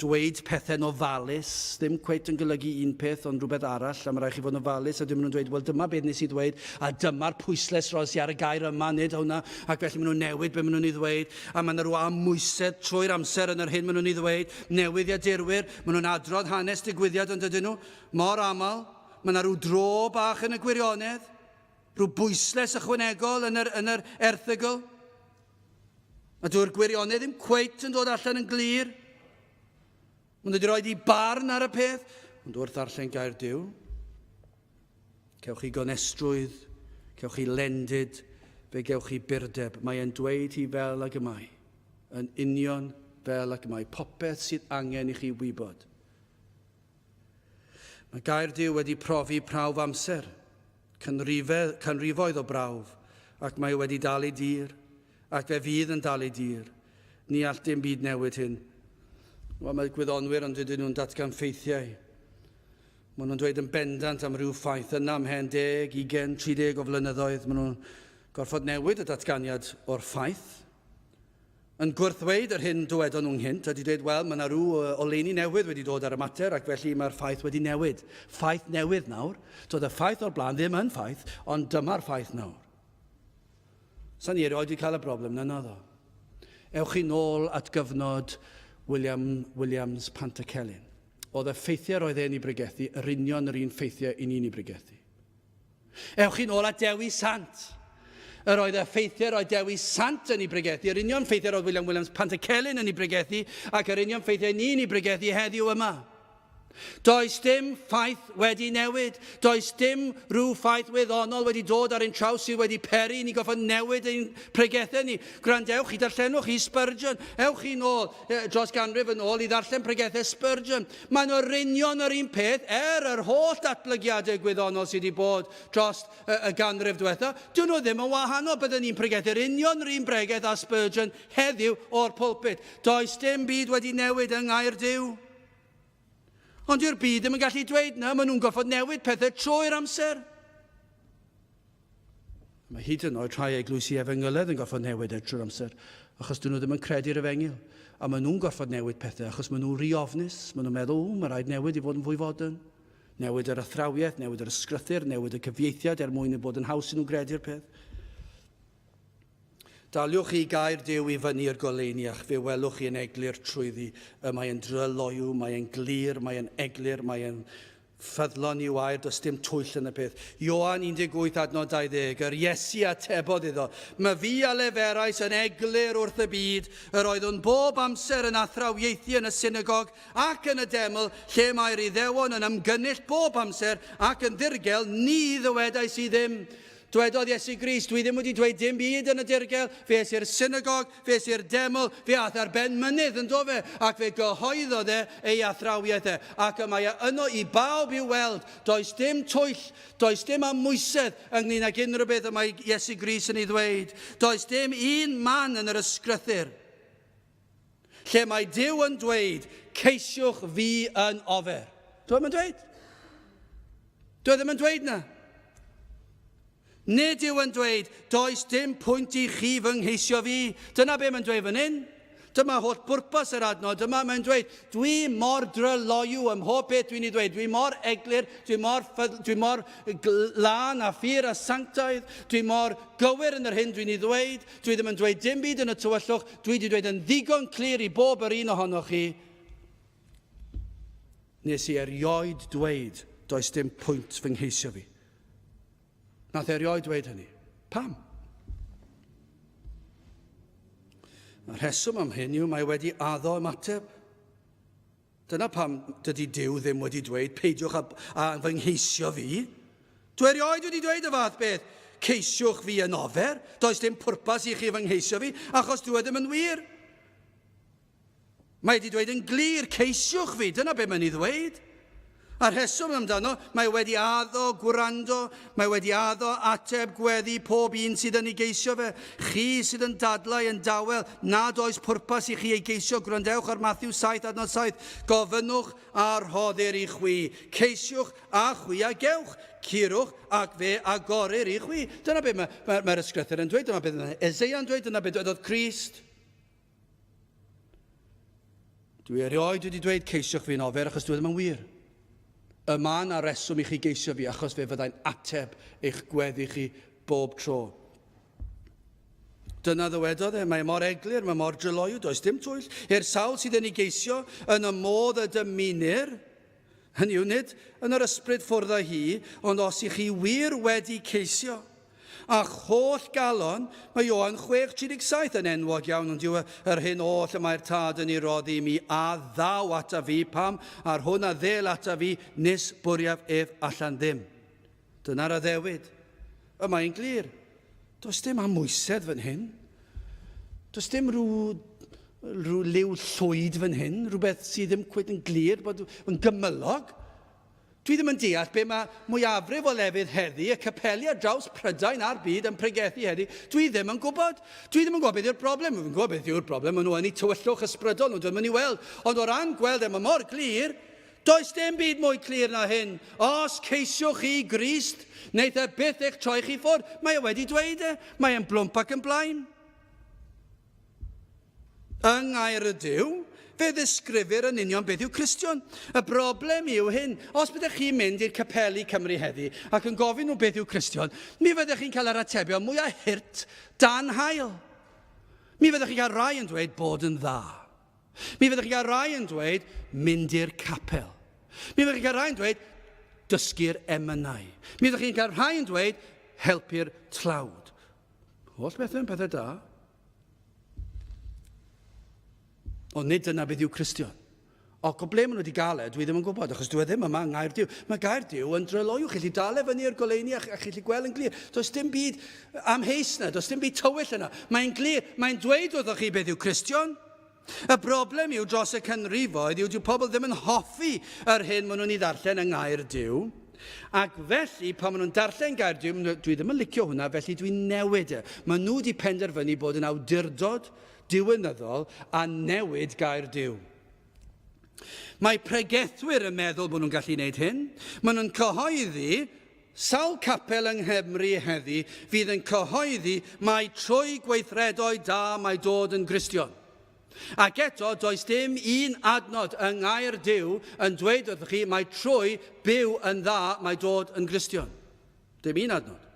dweud pethau'n ofalus, ddim cweit yn golygu un peth, ond rhywbeth arall, a mae rhaid chi fod yn ofalus, a dim nhw'n dweud, wel, dyma beth nes i ddweud, a dyma'r pwysles rosi ar y gair yma, nid hwnna, ac felly maen nhw'n newid beth maen nhw'n ei ddweud, a mae yna rhyw amwysedd trwy'r amser yn yr hyn maen nhw'n ei ddweud, newyddiadurwyr, maen nhw'n adrodd hanes digwyddiad yn dydyn nhw, mor aml, mae yna rhyw dro bach yn y gwirionedd, rhyw bwysles ychwanegol yn yr erthygl. A dyw'r gwirionedd ddim cweit yn dod allan yn glir. Mae'n wedi rhoi i barn ar y peth, ond wrth ddarllen gair Duw, cewch chi gonestrwydd, cewch chi lendid, fe gewch chi birdeb. Mae e'n dweud hi fel ag y mae, yn union fel ag y mae, popeth sydd angen i chi wybod. Mae gair Duw wedi profi prawf amser, canrifoedd o brawf, ac mae wedi dal i dir, ac fe fydd yn dal i dir. Ni all dim byd newid hyn. Wel, mae gwyddonwyr ond dydyn nhw'n datgan ffeithiau. Maen nhw'n dweud yn bendant am rhyw ffaith yna am hen 10, 20, 30 o flynyddoedd. Maen nhw'n gorfod newid y datganiad o'r ffaith. Yn gwrthweud yr hyn dywedon nhw'n hynt, ydy dweud, wel, mae yna rhyw oleuni newydd wedi dod ar y mater, ac felly mae'r ffaith wedi newid. Ffaith newydd nawr. Doedd y ffaith o'r blaen ddim yn ffaith, ond dyma'r ffaith nawr. Sa'n i erioed wedi cael y broblem na naddo. Ewch chi nôl at gyfnod Williams Pantycelyn. Oedd y ffeithiau roedd e'n ei bregethu, yr union yr un ffeithiau i ni'n ei bregethu. Ewch chi nôl at Dewi Sant. Yr oedd y ffeithiau roedd Dewi Sant yn ei bregethu, yr union ffeithiau roedd Williams Pantycelyn yn ei bregethu, ac yr union ffeithiau ni'n ei bregethu heddiw yma. Does dim ffaith wedi newid. Does dim rhyw ffaith wyddonol wedi dod ar ein traws sydd wedi peri. Ni goffod newid ein pregethau ni. Gwrandewch chi, darllenwch chi Spurgeon. Ewch chi nôl, dros ganrif yn ôl, i ddarllen pregethau Spurgeon. Maen nhw'n union yr un peth yr holl datblygiadau gwyddonol sydd wedi bod dros y ganrif diwetha. Dyn nhw ddim yn wahanol. Byddwn ni'n pregethau'r union yr un bregeth a Spurgeon heddiw o'r pulpit. Does dim byd wedi newid yng Ngair Duw. Ond yw'r byd ddim yn gallu dweud na, maen nhw'n goffod newid pethau trwy'r amser. Mae hyd yn oed rhai eglwysi efengyledd yn goffod newid trwy'r amser, achos dyn nhw ddim yn credu'r efengil. A maen nhw'n goffod newid pethau, achos maen nhw'n riofnus. Maen nhw'n meddwl, mae rhaid newid i fod yn fwy fodern. Newid yr athrawiaeth, newid yr ysgrythyr, newid y cyfieithiad mwyn i bod yn haws i nhw'n credu'r peth. Daliwch chi gair Duw i fyny i'r goleuni, ach fe welwch chi yn eglur trwyddi. Mae'n dryloiw, mae'n glir, mae'n eglur, mae'n ffyddlon i wair, does dim twyll yn y peth. Ioan 18 adnod 20, yr Iesu atebodd iddo. Mae fi a leferais yn eglur wrth y byd, yr oeddwn bob amser yn athrawieithu yn y synagog ac yn y deml, lle mae'r Iddewon yn ymgynnull bob amser ac yn ddirgel, ni ddywedais i ddim. Dwedodd Iesu Grist, dwi ddim wedi dweud dim byd yn y dirgel, fe es i'r synagog, fe es i'r deml, fe ath ar ben mynydd yn do fe, ac fe gyhoeddodd ei athrawiaeth ac mae yno i bawb i'w weld, does dim twyll, does dim amwysedd ynglyn ag unrhyw beth y mae Iesu Grist yn ei ddweud. Does dim un man yn yr ysgrythyr, lle mae Duw yn dweud, ceisiwch fi yn ofer. Dwi'n yn dweud? Dwi ddim yn dweud na. Nid yw yn dweud, does dim pwynt i chi fy ngheisio fi. Dyna be mae'n dweud fan hyn. Dyma holl bwrpas yr adnod. Dyma mae'n dweud, dwi mor dryloiw ym mhob beth dwi'n ei ddweud. Dwi mor eglur, dwi mor lan a ffyr a sanctaidd. Dwi mor gywir yn yr hyn dwi'n ei ddweud. Dwi ddim yn dweud dim byd yn y tywyllwch. Dwi wedi dweud yn ddigon clir i bob yr un ohonoch chi. Nes i erioed dweud, does dim pwynt fy ngheisio fi. Nath erioed dweud hynny. Pam? Mae'r rheswm am hyn yw mae wedi addo ymateb. Dyna pam dydy Duw ddim wedi dweud peidiwch a fy ngheisio fi. Dwi erioed wedi dweud y fath beth. Ceisiwch fi yn ofer. Does dim pwrpas i chi fy ngheisio fi, achos dwi ddim yn wir. Mae wedi dweud yn glir, ceisiwch fi. Dyna be mae'n ei ddweud. A'r rheswm amdano, mae wedi addo gwrando, mae wedi addo ateb gweddi pob un sydd yn ei geisio fe. Chi sydd yn dadlau yn dawel, nad oes pwrpas i chi ei geisio. Gwrandewch ar Matthew 7 adnod 7. Gofynnwch a rhoddir i chwi. Ceisiwch a chwi a gewch. Curwch ac fe agorir i chwi. Dyna beth mae'r ysgrythyr yn dweud. Dyna beth mae Eseia yn dweud. Dyna beth dwedodd Crist. Dwi erioed wedi dweud ceisiwch fi'n ofer achos dwi ddim yn wir. Y man a reswm i chi geisio fi, achos fe fyddai'n ateb eich gweddi chi bob tro. Dyna ddywedodd mae mor eglur, mae mor dryloiw, does dim twyll. I'r sawl sydd yn ei geisio yn y modd y dymunir, hynny yw nid yn yr ysbryd ffwrdd â hi, ond os i chi wir wedi ceisio, A holl galon, mae Ioan 6:37 yn enwog iawn, ond yw yr hyn oll y mae'r tad yn ei roddi mi a ddaw ata fi pam ar hwn a ddel ata fi nis bwriaf ef allan ddim. Dyna'r addewid. Y mae'n glir. Does dim amwysedd fan hyn. Does dim rhyw liw llwyd fan hyn, rhywbeth sydd ddim cwyd yn glir, bod yn gymylog. Dwi ddim yn deall be mae mwyafrif o lefydd heddi, y capeli ar draws Prydain a'r byd yn pregethu heddi. Dwi ddim yn gwybod. Dwi ddim yn gwybod beth yw'r broblem. Dwi'n gwybod beth yw'r broblem. Maen nhw yn ei tywyllwch ysbrydol. Nhw ddim yn ei weld. Ond o ran gweld yma mor glir, does dim byd mwy clir na hyn. Os ceisiwch chi Grist, wneith e byth eich troi chi ffwrdd. Mae e wedi dweud e. Mae e'n blwmp ac yn blaen. Yng ngair y Duw, fe ddisgrifir yn union beth yw Cristion. Y broblem yw hyn, os byddech chi'n mynd i'r Capel Cymru heddi ac yn gofyn nhw beth yw Cristion, mi fyddech chi'n cael yr atebion mwyaf hirt dan hael. Mi fyddech chi'n cael rai yn dweud bod yn dda. Mi fyddech chi'n cael rai yn dweud mynd i'r capel. Mi fyddech chi'n cael rai yn dweud dysgu'r emynau. Mi fyddech chi'n cael rai yn dweud helpu'r tlawd. Holl bethau yn pethau da. Ond nid dyna beth yw Cristion. O, ble maen nhw wedi gael dwi ddim yn gwybod, achos dwi ddim yma yng Ngaer Duw. Mae Gaer Duw yn dryloiw, chi'n dal fyny i'r goleuni a chi'n gweld yn glir. Does dim byd amheus na, does dim byd tywyll yna. Mae'n glir, mae'n dweud wrthoch chi beth yw Cristion. Y broblem yw dros y canrifoedd yw pobl ddim yn hoffi yr hyn maen nhw'n ei ddarllen yng Ngaer Duw. Ac felly, pan maen nhw'n darllen Gaer Duw, dwi ddim yn licio hwnna, felly dwi'n newid e. Maen nhw wedi penderfynu bod yn awdurdod diwynyddol a newid Gaer Duw. Mae pregethwyr yn meddwl bod nhw'n gallu gwneud hyn. Maen nhw'n cyhoeddi, sawl capel yng Nghymru heddi fydd yn cyhoeddi mae trwy gweithredoedd da mae dod yn Gristion. Ac eto, does dim un adnod yng Ngaer Duw yn dweud wrthych chi mae trwy byw yn dda mae dod yn Gristion. Dim un adnod.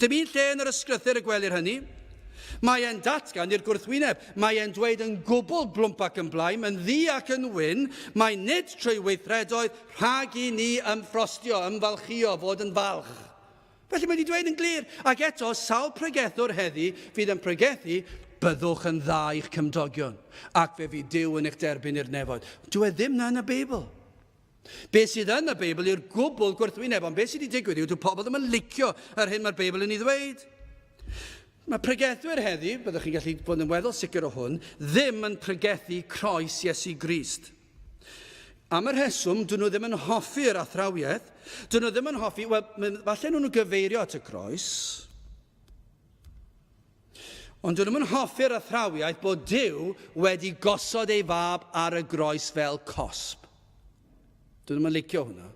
Dim un lle yn yr ysgrythyr y gwelir hynny. Mae e'n datgan i'r gwrthwyneb. Mae e'n dweud yn gwbl blwmp ac yn blaen, yn ddi ac yn wyn, mae nid trwy weithredoedd rhag i ni ymffrostio, ymfalchio, fod yn falch. Felly mae wedi dweud yn glir. Ac eto, sawl pregethwr heddi fydd yn pregethu, byddwch yn dda i'ch cymdogion, ac fe fydd Duw yn eich derbyn i'r nefoedd. Dwi ddim na yn y Beibl. Be sydd yn y Beibl yw'r gwbl gwrthwyneb, ond be sydd wedi digwydd yw, dyw pobl ddim yn licio yr hyn mae'r Beibl yn ei ddweud. Mae pregethwyr heddi, byddwch chi'n gallu bod yn weddol sicr o hwn, ddim yn pregethu croes Iesu Grist. Am yr rheswm, dyn nhw ddim yn hoffi'r athrawiaeth, dyn nhw ddim yn hoffi, falle nhw'n gyfeirio at y croes, ond dyn nhw'n hoffi'r athrawiaeth bod Duw wedi gosod ei fab ar y groes fel cosb. Dyn nhw'n licio hwnna.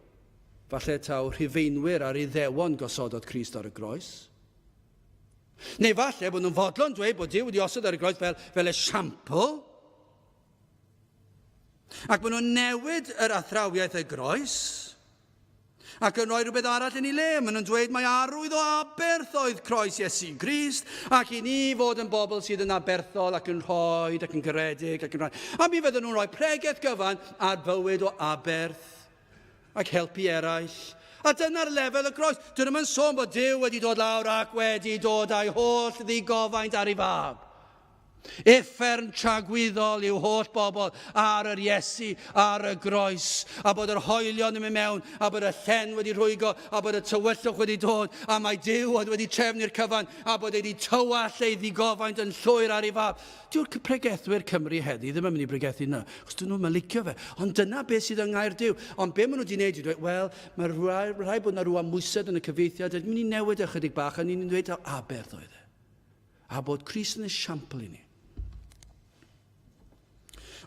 Falle taw rhufeinwyr ar Iddewon gosododd Crist ar y groes. Neu falle bod nhw'n fodlon dweud bod Duw wedi osod ar y groes fel esiampl. Ac bod nhw'n newid yr athrawiaeth y groes. Ac yn rhoi rhywbeth arall yn ei le. Maen nhw'n dweud mai arwydd o aberth oedd croes Iesu Grist. Ac i ni fod yn bobl sydd yn aberthol ac yn rhoi ac yn garedig. A mi fydden nhw'n rhoi pregeth gyfan ar fywyd o aberth ac helpu eraill. A dyna'r lefel y croes. Dyn nhw'n sôn bod Duw wedi dod lawr ac wedi dod â'i holl ddigofaint ar ei fab. Uffern tragwyddol yw holl bobl ar yr Iesu, ar y groes, a bod yr hoelion yn mynd mewn, a bod y llen wedi rhwygo, a bod y tywyllwch wedi dod, a mae Duw wedi trefnu'r cyfan, a bod wedi tywall ei ddigofaint yn llwyr ar ei fab. Dyw'r pregethwyr Cymru heddi ddim yn mynd i bregethu yna, achos dyn nhw'n licio fe. Ond dyna beth sydd yng Ngaer Duw. Ond be maen nhw wedi gwneud i dweud, wel, mae rhaid bod yna rhyw amwysedd yn y cyfeithiad, mynd i newid ychydig bach, a ni'n dweud aberth oedd e. A bod Crist yn esiampl i ni.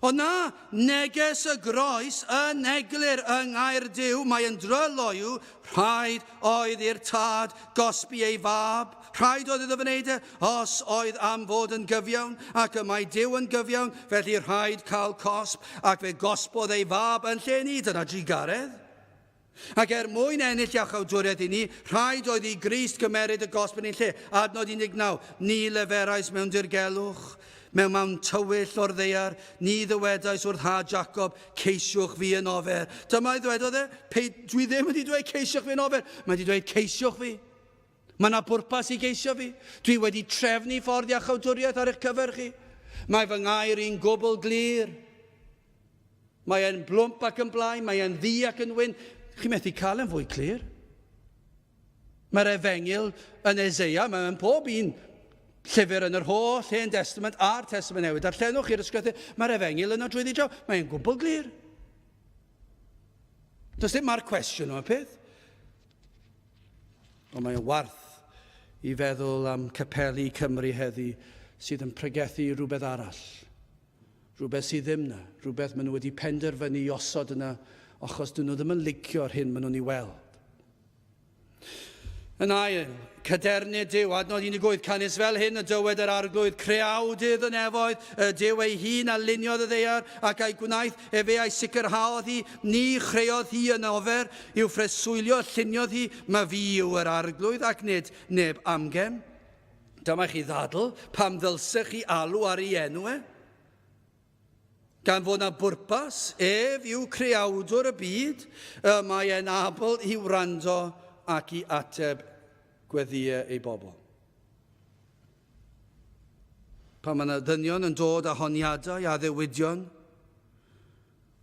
Ond na, neges y groes yn eglur yng Ngaer Duw, mae yn dryloiw, rhaid oedd i'r tad gosbi ei fab, rhaid oedd iddo wneud e, os oedd am fod yn gyfiawn, ac y mae Duw yn gyfiawn, felly rhaid cael cosb, ac fe gosbodd ei fab yn lle ni, dyna drigaredd. Ac mwyn ennill iachawdwriaeth i ni, rhaid oedd i Grist gymeryd y gosb yn ei lle. Adnod 19, ni leferais mewn dirgelwch, mewn tywyll o'r ddeiar, ni ddywedais wrth ha Jacob, ceisiwch fi yn ofer. Dyma ei ddwedodd e, dwi ddim wedi dweud ceisiwch fi yn ofer, mae wedi dweud ceisiwch fi. Mae yna bwrpas i geisio fi. Dwi wedi trefnu ffordd iachawdwriaeth ar eich cyfer chi. Mae fy ngair i'n gwbl glir. Mae e'n blwmp ac yn blaen, mae e'n ddi ac yn wyn. Chi methu cael yn fwy clir. Mae'r efengil yn Eseia, mae'n pob un llyfr yn yr holl Hen Testament a'r Testament Newydd. Darllenwch i'r ysgrifau, mae'r efengil yna drwyddi draw. Mae'n gwbl glir. Does dim marc cwestiwn o'r peth. Ond mae'n warth i feddwl am capeli Cymru heddi sydd yn pregethu rhywbeth arall. Rhywbeth sydd ddim yna. Rhywbeth maen nhw wedi penderfynu i osod yna achos dyn nhw ddim yn licio'r hyn maen nhw'n ei weld. Yn ail, cadernid Dyw, adnod 18, canis fel hyn y dywed yr arglwydd, creawdydd y nefoedd, y Dyw ei hun a luniodd y ddeiar, ac ei gwnaeth efe ei sicrhaodd hi, ni chreuodd hi yn ofer, i'w ffreswylio, lluniodd hi, mae fi yw yr arglwydd, ac nid neb amgen. Dyma chi ddadl, pam ddylsech chi alw ar ei enw e? Gan fod yna bwrpas, ef yw creawdwr y byd, mae e'n abl i wrando ac i ateb gweddiau ei bobl. Pan mae yna ddynion yn dod â honiadau a ddewidion,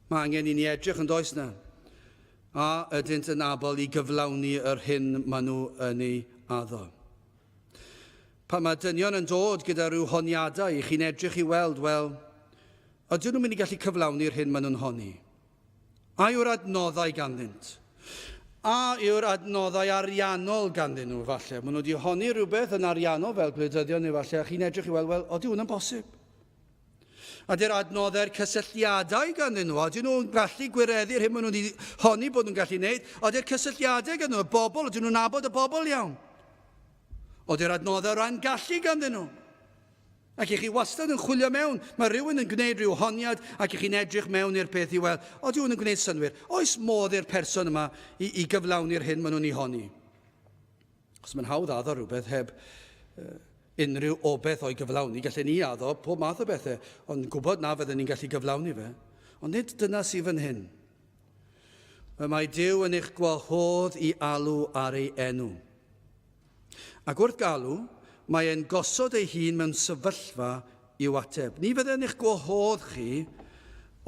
mae angen i ni edrych yn does na, a ydynt yn abl i gyflawni yr hyn maen nhw yn ei addo. Pan mae dynion yn dod gyda rhyw honiadau i chi'n edrych i weld, wel, ydyn nhw'n mynd i gallu cyflawni'r hyn maen nhw'n honi? A yw'r adnoddau ganddynt? A yw'r adnoddau ariannol ganddyn nhw, falle? Maen nhw wedi honni rhywbeth yn ariannol fel gwleidyddion neu falle, a chi'n edrych i weld, wel, oeddi hwnna'n bosib? A dy'r adnoddau'r cysylltiadau ganddyn nhw, oeddi nhw'n gallu gwireddu'r hyn maen nhw wedi honni bod nhw'n gallu gwneud, oeddi'r cysylltiadau ganddyn nhw, y bobl, oeddi nhw'n nabod y bobl iawn. Oeddi'r adnoddau rhan gallu ganddyn nhw. Ac i chi wastad yn chwilio mewn, mae rhywun yn gwneud rhyw honiad ac i chi'n edrych mewn i'r peth i weld, oeddi hwn yn gwneud synwyr. Oes modd i'r person yma i gyflawni'r hyn maen nhw'n ei honi? Os mae'n hawdd addo rhywbeth heb unrhyw obeth o'i gyflawni, gallen ni addo pob math o bethau, ond gwybod na fydden ni'n gallu gyflawni fe. Ond nid dyna sydd fan hyn. Mae Dyw yn eich gwahodd i alw ar ei enw. Ac wrth galw, mae e'n gosod ei hun mewn sefyllfa i'w ateb. Ni fydde'n eich gwahodd chi,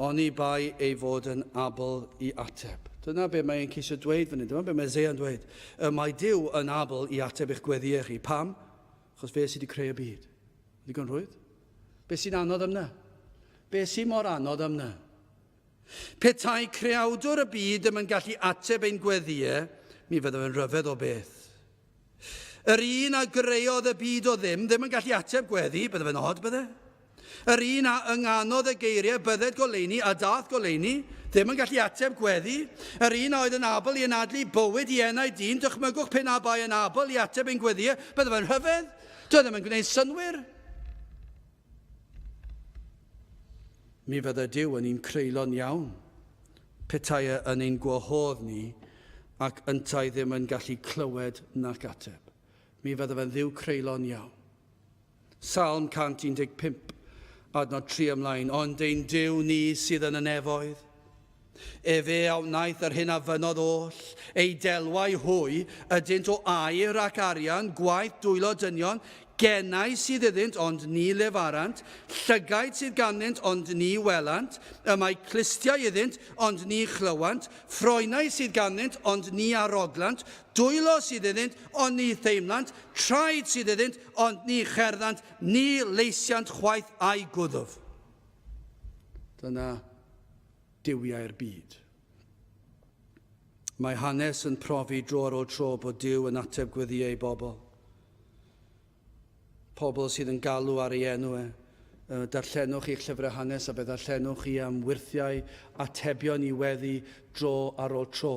ond i bai ei fod yn abl i ateb. Dyna be mae'n ceisio dweud fan hyn, dyna be mae Esea'n dweud. Mae Dyw yn abl i ateb eich gweddiau chi. Pam? Achos fe sydd wedi creu y byd. Ddigon rwydd? Be sy'n anodd am na? Be sy'n mor anodd am na? Petai creawdwr y byd ddim yn gallu ateb ein gweddiau, mi fydde fe'n rhyfedd o beth. Yr un a greodd y byd o ddim yn gallu ateb gweddi, bydde fe'n od, bydde? Yr un a ynganodd y geiriau, bydded goleini a dath goleini, ddim yn gallu ateb gweddi. Yr un a oedd yn abl i anadlu bywyd i enau dyn, dychmygwch pen a bai yn abl i ateb ein gweddiau, bydde fe'n rhyfedd. Doedd ddim yn gwneud synwyr. Mi fydde Dyw yn un creulon iawn, petai yn ein gwahodd ni, ac yntai ddim yn gallu clywed nac ateb. Mi fydde fe'n ddiw creulon iawn. Psalm 115, adnod 3 ymlaen, ond ein Dyw ni sydd yn y nefoedd. Efe awnaeth yr hyn a fynodd oll, ei delwau hwy, ydynt o air ac arian, gwaith dwylo dynion, gennau sydd iddynt ond ni lefarant, llygaid sydd ganddynt ond ni welant, y mae clistiau iddynt ond ni chlywant, ffroenau sydd ganddynt ond ni aroglant, dwylo sydd iddynt ond ni theimlant, traed sydd iddynt ond ni cherddant, ni leisiant chwaith a'i gwddwf. Dyna diwiau'r byd. Mae hanes yn profi dro ar ôl tro bod Dyw yn ateb gweddiau ei bobl. Pobl sydd yn galw ar ei enw e. Darllenwch i'ch llyfrau hanes a fe darllenwch chi am wyrthiau atebion i weddi dro ar ôl tro.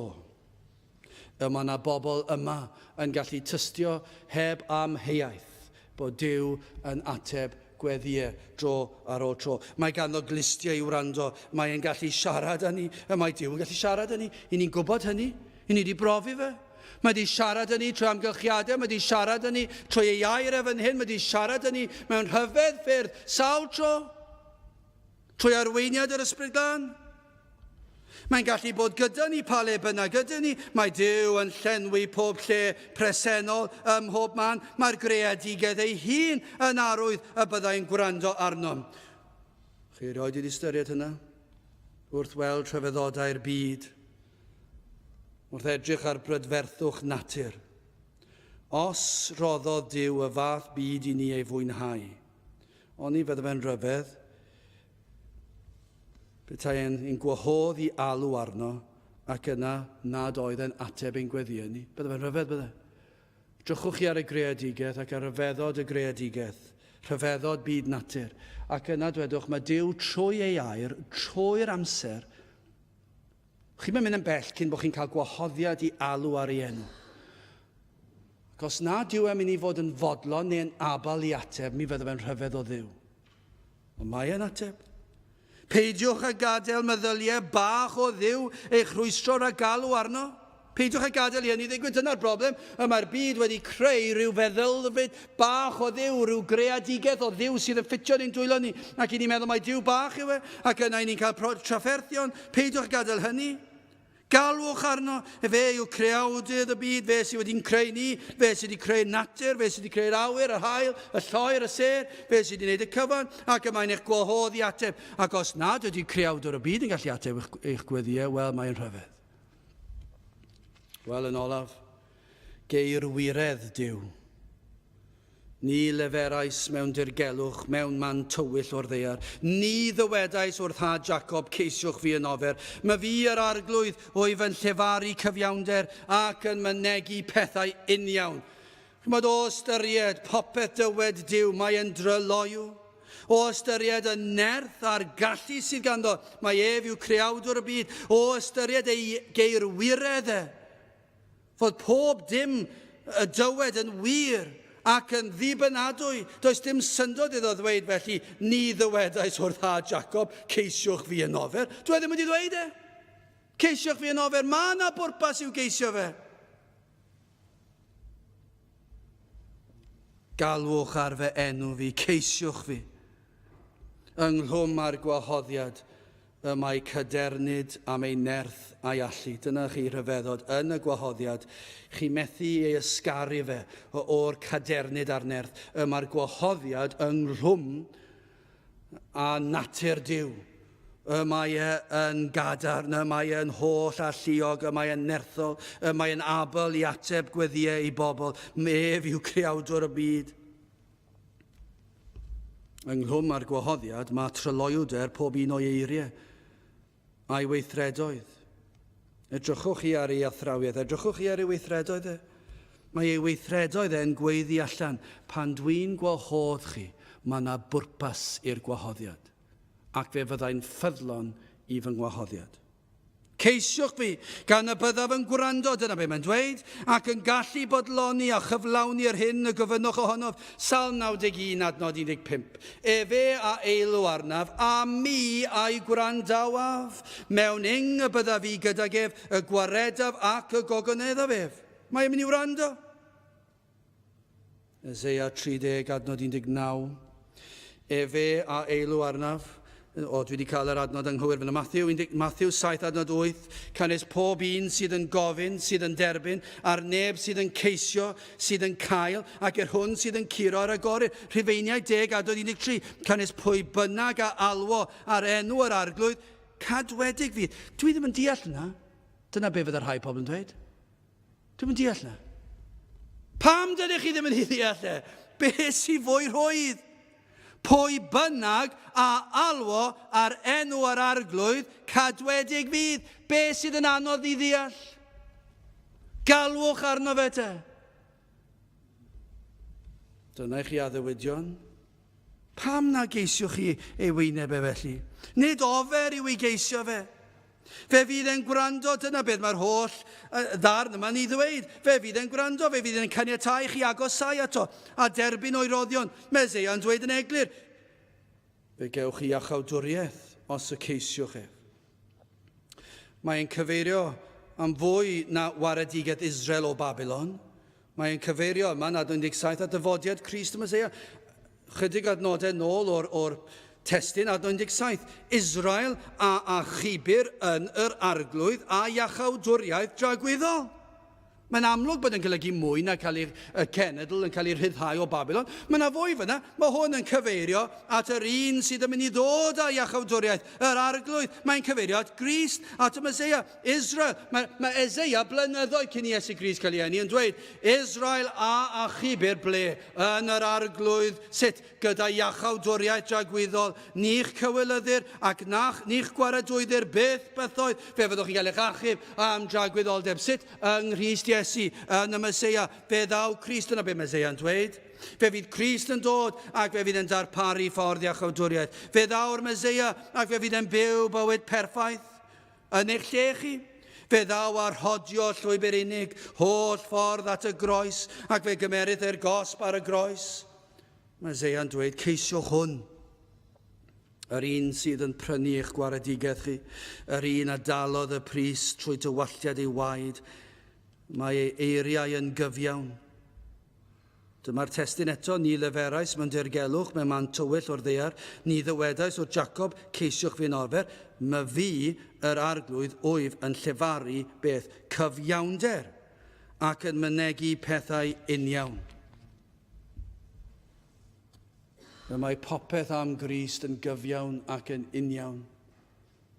Mae yna bobl yma yn gallu tystio heb amheuaeth bod Dyw yn ateb gweddiau dro ar ôl tro. Mae ganddo glistiau i wrando. Mae e'n gallu siarad â ni. Mae Dyw yn gallu siarad â ni. I ni'n gwybod hynny. I ni wedi brofi fe. Mae wedi siarad â ni trwy amgylchiadau, mae wedi siarad â ni trwy ei air efo hyn, mae wedi siarad â ni mewn rhyfedd ffyrdd sawl tro, trwy arweiniad yr Ysbryd Glân. Mae'n gallu bod gyda ni pa le bynnag gyda ni. Mae Duw yn llenwi pob lle presennol ym mhob man. Mae'r greadigedd ei hun yn arwydd y byddai'n gwrando arnom. Chi erioed wedi ystyried hynna? Wrth weld trefeddodau'r byd, wrth edrych ar brydferthwch natur. Os roddodd Duw y fath byd i ni ei fwynhau, oni fydde fe'n ryfedd, petai'n gwahodd i alw arno, ac yna nad oedd e'n ateb ein gweddiau ni. Bydde fe'n ryfedd, bydde. Drychwch chi ar y greadigaeth ac ar rhyfeddod y greadigaeth, rhyfeddod byd natur. Ac yna dwedwch, mae Duw trwy ei air, trwy'r amser. Chi'n mynd yn bell cyn bod chi'n cael gwahoddiad i alw ar ei enw. Ac os na Duw yn mynd i fod yn fodlon neu'n abal i ateb, mi fydde fe'n rhyfedd o Dduw. Ond mae e'n ateb. Peidiwch a gadael meddyliau bach o Dduw eich rhwystro a galw arno. Peidiwch a gadael i hynny ddigwydd. Dyna'r broblem. Mae'r byd wedi creu rhyw feddylfryd bach o Dduw, rhyw greadigaeth o Dduw sydd yn ffitio ni'n dwylo ni. Ac i ni'n meddwl mai Dduw bach yw e, ac yna i ni'n cael trafferthion. Peidiwch a gadael hynny. Galwch arno, fe yw creawdydd y byd, fe sydd wedi'n creu ni, fe sydd wedi creu natur, fe sydd wedi creu'r awyr, yr haul, y lloer, y ser, fe sydd wedi gwneud y cyfan, ac yma'n eich gwahodd i ateb. Ac os nad ydy creawdwr y byd yn gallu ateb eich gweddiau, wel, mae'n rhyfedd. Wel, yn olaf, geirwiredd Duw. Ni leferais mewn dirgelwch, mewn man tywyll o'r ddaear. Ni ddywedais wrth ha Jacob, ceisiwch fi yn ofer. Mae fi yr arglwydd oedd yn llefaru cyfiawnder ac yn mynegu pethau uniawn. Chymod o ystyried popeth dywed Duw, mae yn dryloiw. O ystyried y nerth a'r gallu sydd ganddo, mae ef yw creawdwr y byd. O ystyried ei geirwiredd fod pob dim y dywed yn wir, ac yn ddibynadwy, does dim syndod iddo ddweud felly, ni ddywedais wrth ha Jacob, ceisiwch fi yn ofer. Dwi ddim wedi dweud e. Ceisiwch fi yn ofer, mae yna bwrpas i'w geisio fe. Galwch ar fy enw fi, ceisiwch fi. Ynglwm â'r gwahoddiad, y mae cadernid am ei nerth a'i allu. Dyna chi rhyfeddod yn y gwahoddiad. Chi methu ei ysgaru fe o'r cadernid a'r nerth. Mae'r gwahoddiad ynglwm â natur Duw. Mae e'n gadarn, mae e'n holl a lluog, mae e'n nerthol, mae e'n abal i ateb gweddiau i bobl. Ef yw creawdwr y byd. Ynglwm â'r gwahoddiad, mae tryloiwder pob un o'i eiriau a'i weithredoedd. Edrychwch chi ar ei athrawiaeth, edrychwch chi ar ei weithredoedd e. Mae ei weithredoedd e'n gweiddi allan. Pan dwi'n gwahodd chi, mae yna bwrpas i'r gwahoddiad. Ac fe fyddai'n ffyddlon i fy ngwahoddiad. Ceisiwch fi, gan y byddaf yn gwrando, dyna be mae'n dweud, ac yn gallu bodloni a chyflawni'r hyn y gyfynwch ohonof. Salm 91 adnod 15. Efe a eilw arnaf, a mi a'i gwrandawaf. Mewn y byddaf fi gydag ef, y gwaredaf ac y gogoneddaf ef. Mae'n mynd i wrando. Eseia 30 adnod 19. Efe a eilw arnaf. Dwi wedi cael yr adnod anghywir fyna. Matthew 7 adnod 8. Canes pob un sydd yn gofyn, sydd yn derbyn, a'r neb sydd yn ceisio, sydd yn cael, ac hwn sydd yn curo ar agored. Rhufeiniau 10 adnod 13. Canes pwy bynnag a alwo ar enw yr arglwydd, cadwedig fydd. Dwi ddim yn deall yna. Dyna be fydd yr rhai pobl yn dweud. Dwi ddim yn deall yna. Pam dydych chi ddim yn deall e? Be sy'n fwy rhoedd? Pwy bynnag a alwo ar enw ar arglwydd, cadwedig fydd. Be sydd yn anodd i ddeall? Galwch arno fe te. Dyna chi addewidion. Pam na geisiwch chi ei wyneb e felly? Nid ofer yw ei geisio fe. Fe fydd e'n gwrando, dyna beth mae'r holl ddarn yma'n i ddweud. Fe fydd e'n gwrando, fe fydd e'n caniatáu chi agosau ato, a derbyn o'i roddion. Meseia'n dweud yn eglur. Fe gewch chi achawdwriaeth os y ceisiwch e. Mae'n cyfeirio am fwy na waredigaeth Israel o Babylon. Mae'n cyfeirio yma nad 17 at dyfodiad Crist y Meseia. Chydig adnodau nôl o'r Testyn a 17. Israel a chibir yn yr arglwydd a iachawdwriaeth dragwyddol. Mae'n amlwg bod yn golygu mwy na cael ei cenedl yn cael ei rhyddhau o Babylon. Mae yna fwy fyna. Mae hwn yn cyfeirio at yr un sydd yn mynd i ddod â iachawdwriaeth, yr arglwydd. Mae'n cyfeirio at Grist, at y Meseia, Israel. Mae Eseia blynyddoedd cyn i Iesu Grist cael ei eni yn dweud, Israel a chibir ble yn yr arglwydd, sut gyda iachawdwriaeth dragwyddol, ni'ch cywilyddir ac ni'ch gwaredwyddir beth bythoedd, fe fyddwch chi'n cael eich achub am dragwyddoldeb. Sut yng Nghrist Iesu yn y Meseia, fe ddaw Crist yna be Meseia yn dweud. Fe fydd Crist yn dod ac fe fydd yn darparu ffordd iachawdwriaeth. Fe ddaw'r Meseia ac fe fydd yn byw bywyd perffaith yn eich lle chi. Fe ddaw ar hodio llwybr unig, holl ffordd at y groes ac fe gymerith e'r gosb ar y groes. Meseia yn dweud, ceisiwch hwn. Yr un sydd yn prynu eich gwaredigaeth chi, yr un a dalodd y pris trwy dywalliad ei waed, mae ei eiriau yn gyfiawn. Dyma'r testyn eto, ni leferais mewn dirgelwch, mewn man tywyll o'r ddear, ni ddywedais o'r Jacob, ceisiwch fi'n orfer, mae fi, yr arglwydd, wyf yn llefaru beth cyfiawnder ac yn mynegu pethau uniawn. Mae popeth am Grist yn gyfiawn ac yn uniawn.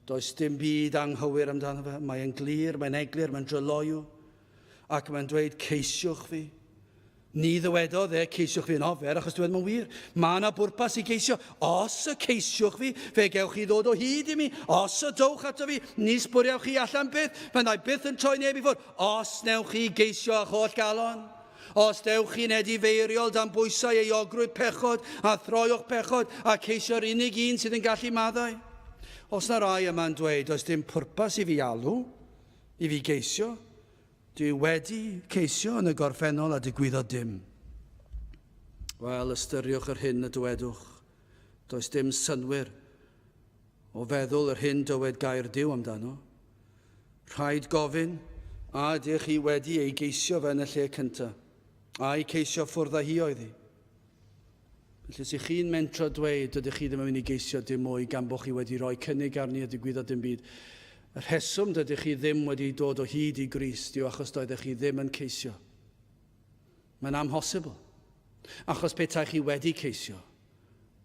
Does dim byd anghywir amdano fe. Mae'n glir, mae'n eglur, mae'n dryloiw. Ac mae'n dweud, ceisiwch fi. Ni ddywedodd ceisiwch fi'n ofer, achos dweud mae'n wir. Mae yna bwrpas i ceisio. Os y ceisiwch fi, fe gewch chi ddod o hyd i mi. Os y dowch ato fi, ni sbwriawch chi allan byth. Fyddai byth yn troi neb i ffwrdd. Os newch chi geisio a'ch holl galon. Os dewch chi'n edifeiriol dan bwysau ei ogrwyd pechod a throiwch pechod a ceisio'r unig un sydd yn gallu maddau. Os na rai yma'n dweud, oes dim pwrpas i fi alw, i fi geisio, dwi wedi ceisio yn y gorffennol a digwyddodd dim. Wel, ystyriwch yr hyn y dywedwch. Does dim synwyr o feddwl yr hyn dywed gair Duw amdano. Rhaid gofyn, a ydych chi wedi ei geisio fe yn y lle cyntaf. A'i ceisio ffwrdd â hi oedd hi. Felly, si chi'n mentro dweud, ydych chi ddim yn mynd i geisio dim mwy gan bo chi wedi rhoi cynnig arni a digwyddodd dim byd. Y rheswm dydych chi ddim wedi dod o hyd i Grist yw achos doeddech chi ddim yn ceisio. Mae'n amhosibl. Achos petach chi wedi ceisio,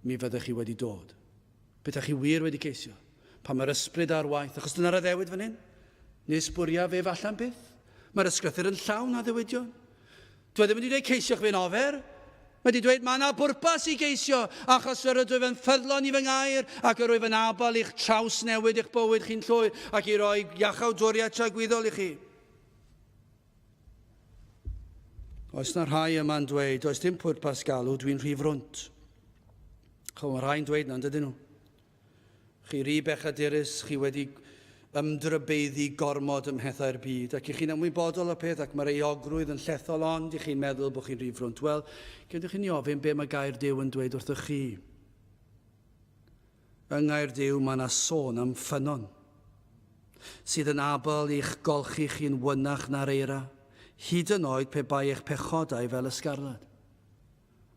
mi fyddech chi wedi dod. Petach chi wir wedi ceisio. Pan mae'r ysbryd ar waith, achos dyna'r addewid fan hyn. Nes bwriaf ef allan byth. Mae'r ysgrythyr yn llawn a ddewidion. Dwi ddim wedi dweud ceisiwch fi'n ofer. Mae wedi dweud mae yna bwrpas i geisio achos yr ydw yn ffyddlon i fy ngair ac yr wyf yn abal i'ch traws newid i'ch bywyd chi'n llwyr ac i roi iachawdwriaeth tragwyddol i chi. Oes na rhai yma'n dweud, oes dim pwrpas galw, dwi'n rhy frwnt. Mae rhai'n dweud na, dydyn nhw. Chi ry bechadurus, chi wedi ymdrybeiddi gormod ymhethau'r byd, ac i chi'n ymwybodol o peth, ac mae'r eogrwydd yn llethol ond, i chi'n meddwl bod chi'n rhy frwnt. Wel, gydwch chi'n ofyn be mae gair Duw yn dweud wrthych chi. Yng Ngair Duw mae yna sôn am ffynon, sydd yn abal i'ch golchi chi'n wynach na'r eira, hyd yn oed pe bai eich pechodau fel ysgarlad.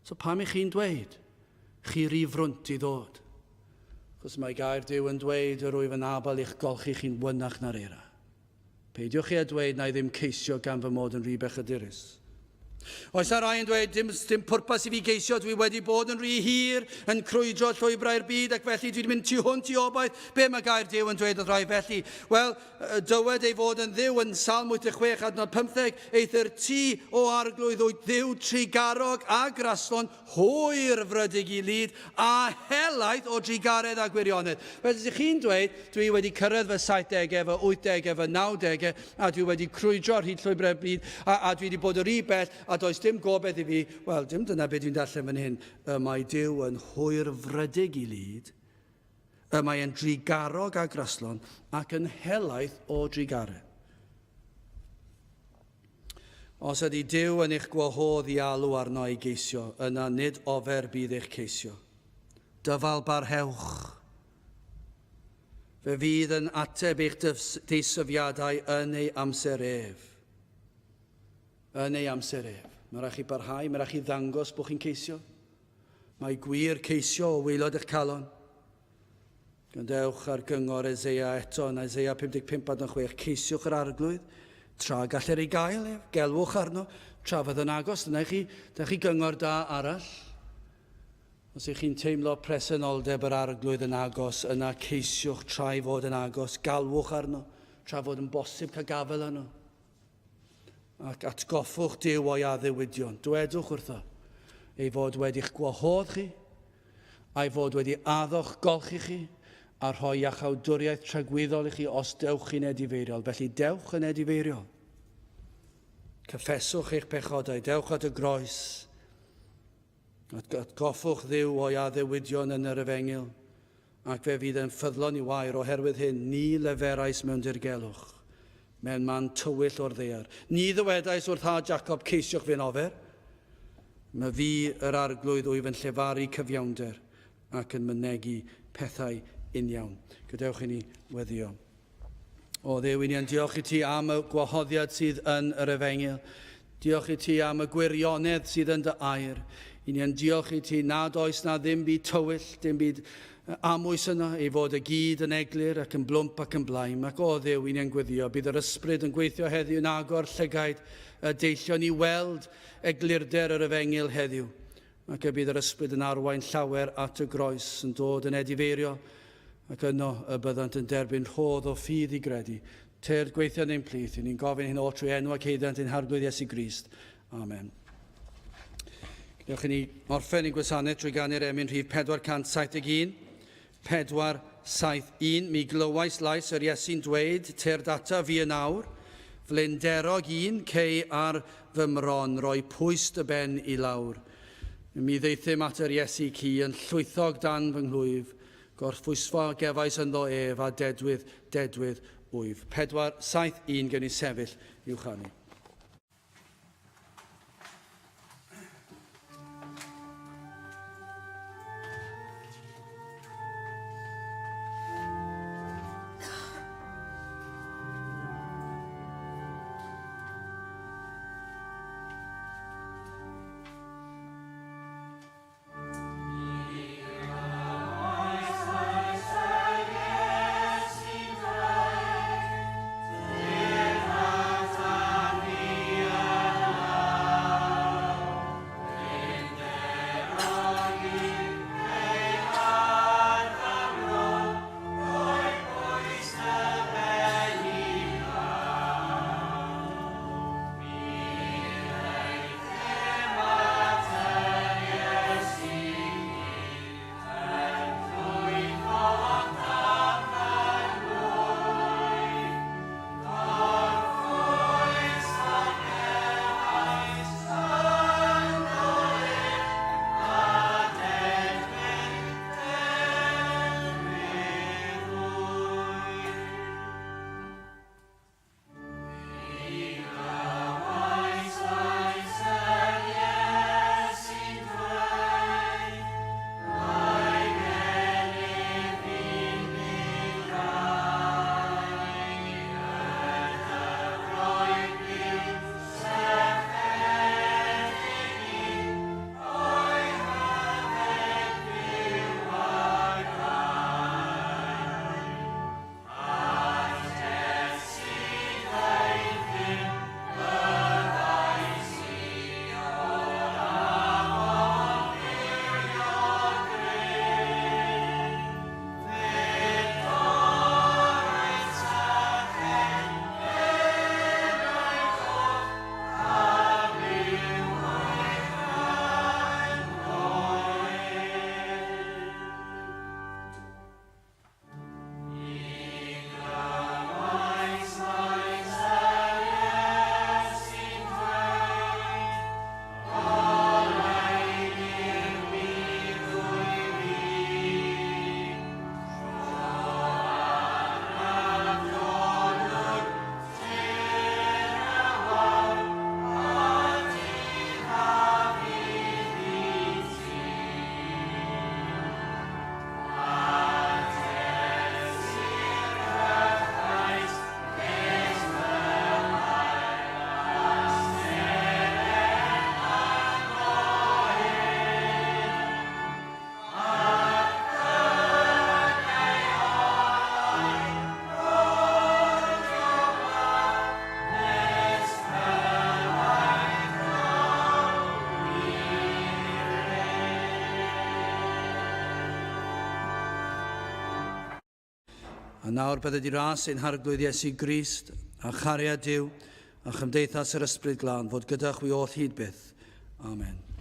So pam i chi'n dweud, chi ry frwnt i ddod? Chos mae gair Duw yn dweud yr wyf yn abal i'ch golchi chi'n wynach na'r eira. Peidiwch chi a dweud na i ddim ceisio gan fy mod yn rhy bechadurus. Oes na rai yn dweud, dim pwrpas i fi geisio, dwi wedi bod yn rhy hir, yn crwydro llwybrau'r byd, ac felly dwi'n mynd tu hwnt i obaith. Be mae gair Duw yn dweud oedd rai felly? Wel, dywed ei fod yn ddiw yn Salm 86 adnod 15, eithir ti o arglwydd wyt ddiw trigarog a graslon, hwyr frydig i lyd, a helaeth o drigaredd a gwirionedd. Fel ydych chi'n dweud, dwi wedi cyrraedd fy 70au, fy 80au, fy 90au, a dwi wedi crwydro ar hyd llwybrau'r byd, a dwi wedi bod yn rhy bell, a does dim gobeith i fi, wel, dim dyna beth dwi'n darllen fan hyn, mae Duw yn hwyr frydig i lyd, mae yn drigarog a graslon, ac yn helaeth o drigaredd. Os ydy Duw yn eich gwahodd i alw arno i geisio, yna nid ofer bydd eich ceisio. Dyfal barhewch. Fe fydd yn ateb eich deisyfiadau yn ei amser ef. Yn ei amser ef. Mae rhaid chi barhau, mae rhaid chi ddangos bod chi'n ceisio. Mae gwir ceisio o waelod eich calon. Gandewch ar gyngor Eseia eto yn Eseia 55:6. Ceisiwch yr arglwydd, tra galler ei gael, gelwch arno, tra fydd yn agos. Dyna chi gyngor da arall. Os ych chi'n teimlo presenoldeb yr arglwydd yn agos, yna ceisiwch tra i fod yn agos, galwch arno, tra fod yn bosib cael gafel arno. Ac atgoffwch Duw o'i addewidion. Dwedwch wrtho ei fod wedi'ch gwahodd chi, a'i fod wedi addo'ch golchi chi, a rhoi iachawdwriaeth tragwyddol i chi os dewch chi'n edifeiriol. Felly dewch yn edifeiriol. Cyffeswch eich pechodau, dewch at y groes. Atgoffwch Dduw o'i addewidion yn yr efengyl, ac fe fydd yn ffyddlon i wair oherwydd hyn, ni leferais mewn dirgelwch, mewn man tywyll o'r ddaear. Ni ddywedais wrth ha Jacob ceisiwch fe'n ofer, mae fi yr arglwydd wyf yn llefaru cyfiawnder ac yn mynegu pethau uniawn. Gadewch i ni weddio. O Dduw, ni'n diolch i ti am y gwahoddiad sydd yn yr efengyl. Diolch i ti am y gwirionedd sydd yn dy air. Ni'n diolch i ti nad oes na ddim byd tywyll, dim byd amwys yno, ei fod y gyd yn eglur ac yn blwmp ac yn blaen. Ac o Dduw, ni'n gwyddio, bydd yr ysbryd yn gweithio heddiw yn agor llygaid y deillion i weld eglurder yr efengyl heddiw. Ac bydd yr ysbryd yn arwain llawer at y groes yn dod yn edifeirio, ac yno y byddant yn derbyn rhodd o ffydd i gredu. Teir gweithio ein plith, ni'n gofyn hyn o trwy enw ac heiddant yn harglwydd Iesu Grist. Amen. Diolch i ni orffen i'n gwasanaeth drwy ganu'r emyn rhif 471. 471. Mi glywais lais yr Iesu'n dweud, teir data fi yn awr, flenderog un cei ar fy mron, roi pwys dy ben i lawr. Mi ddeithim at yr Iesu ci yn llwythog dan fy nghlwyf, gorffwysfo gefais ynddo ef a dedwydd wyf. 471 gen i sefyll i'w chanu. Thank you. A nawr bydde di ras ein harglwydd Iesu Grist, a chariad Dyw, a chymdeithas yr ysbryd glân, fod gyda'ch wi oll hyd byth. Amen.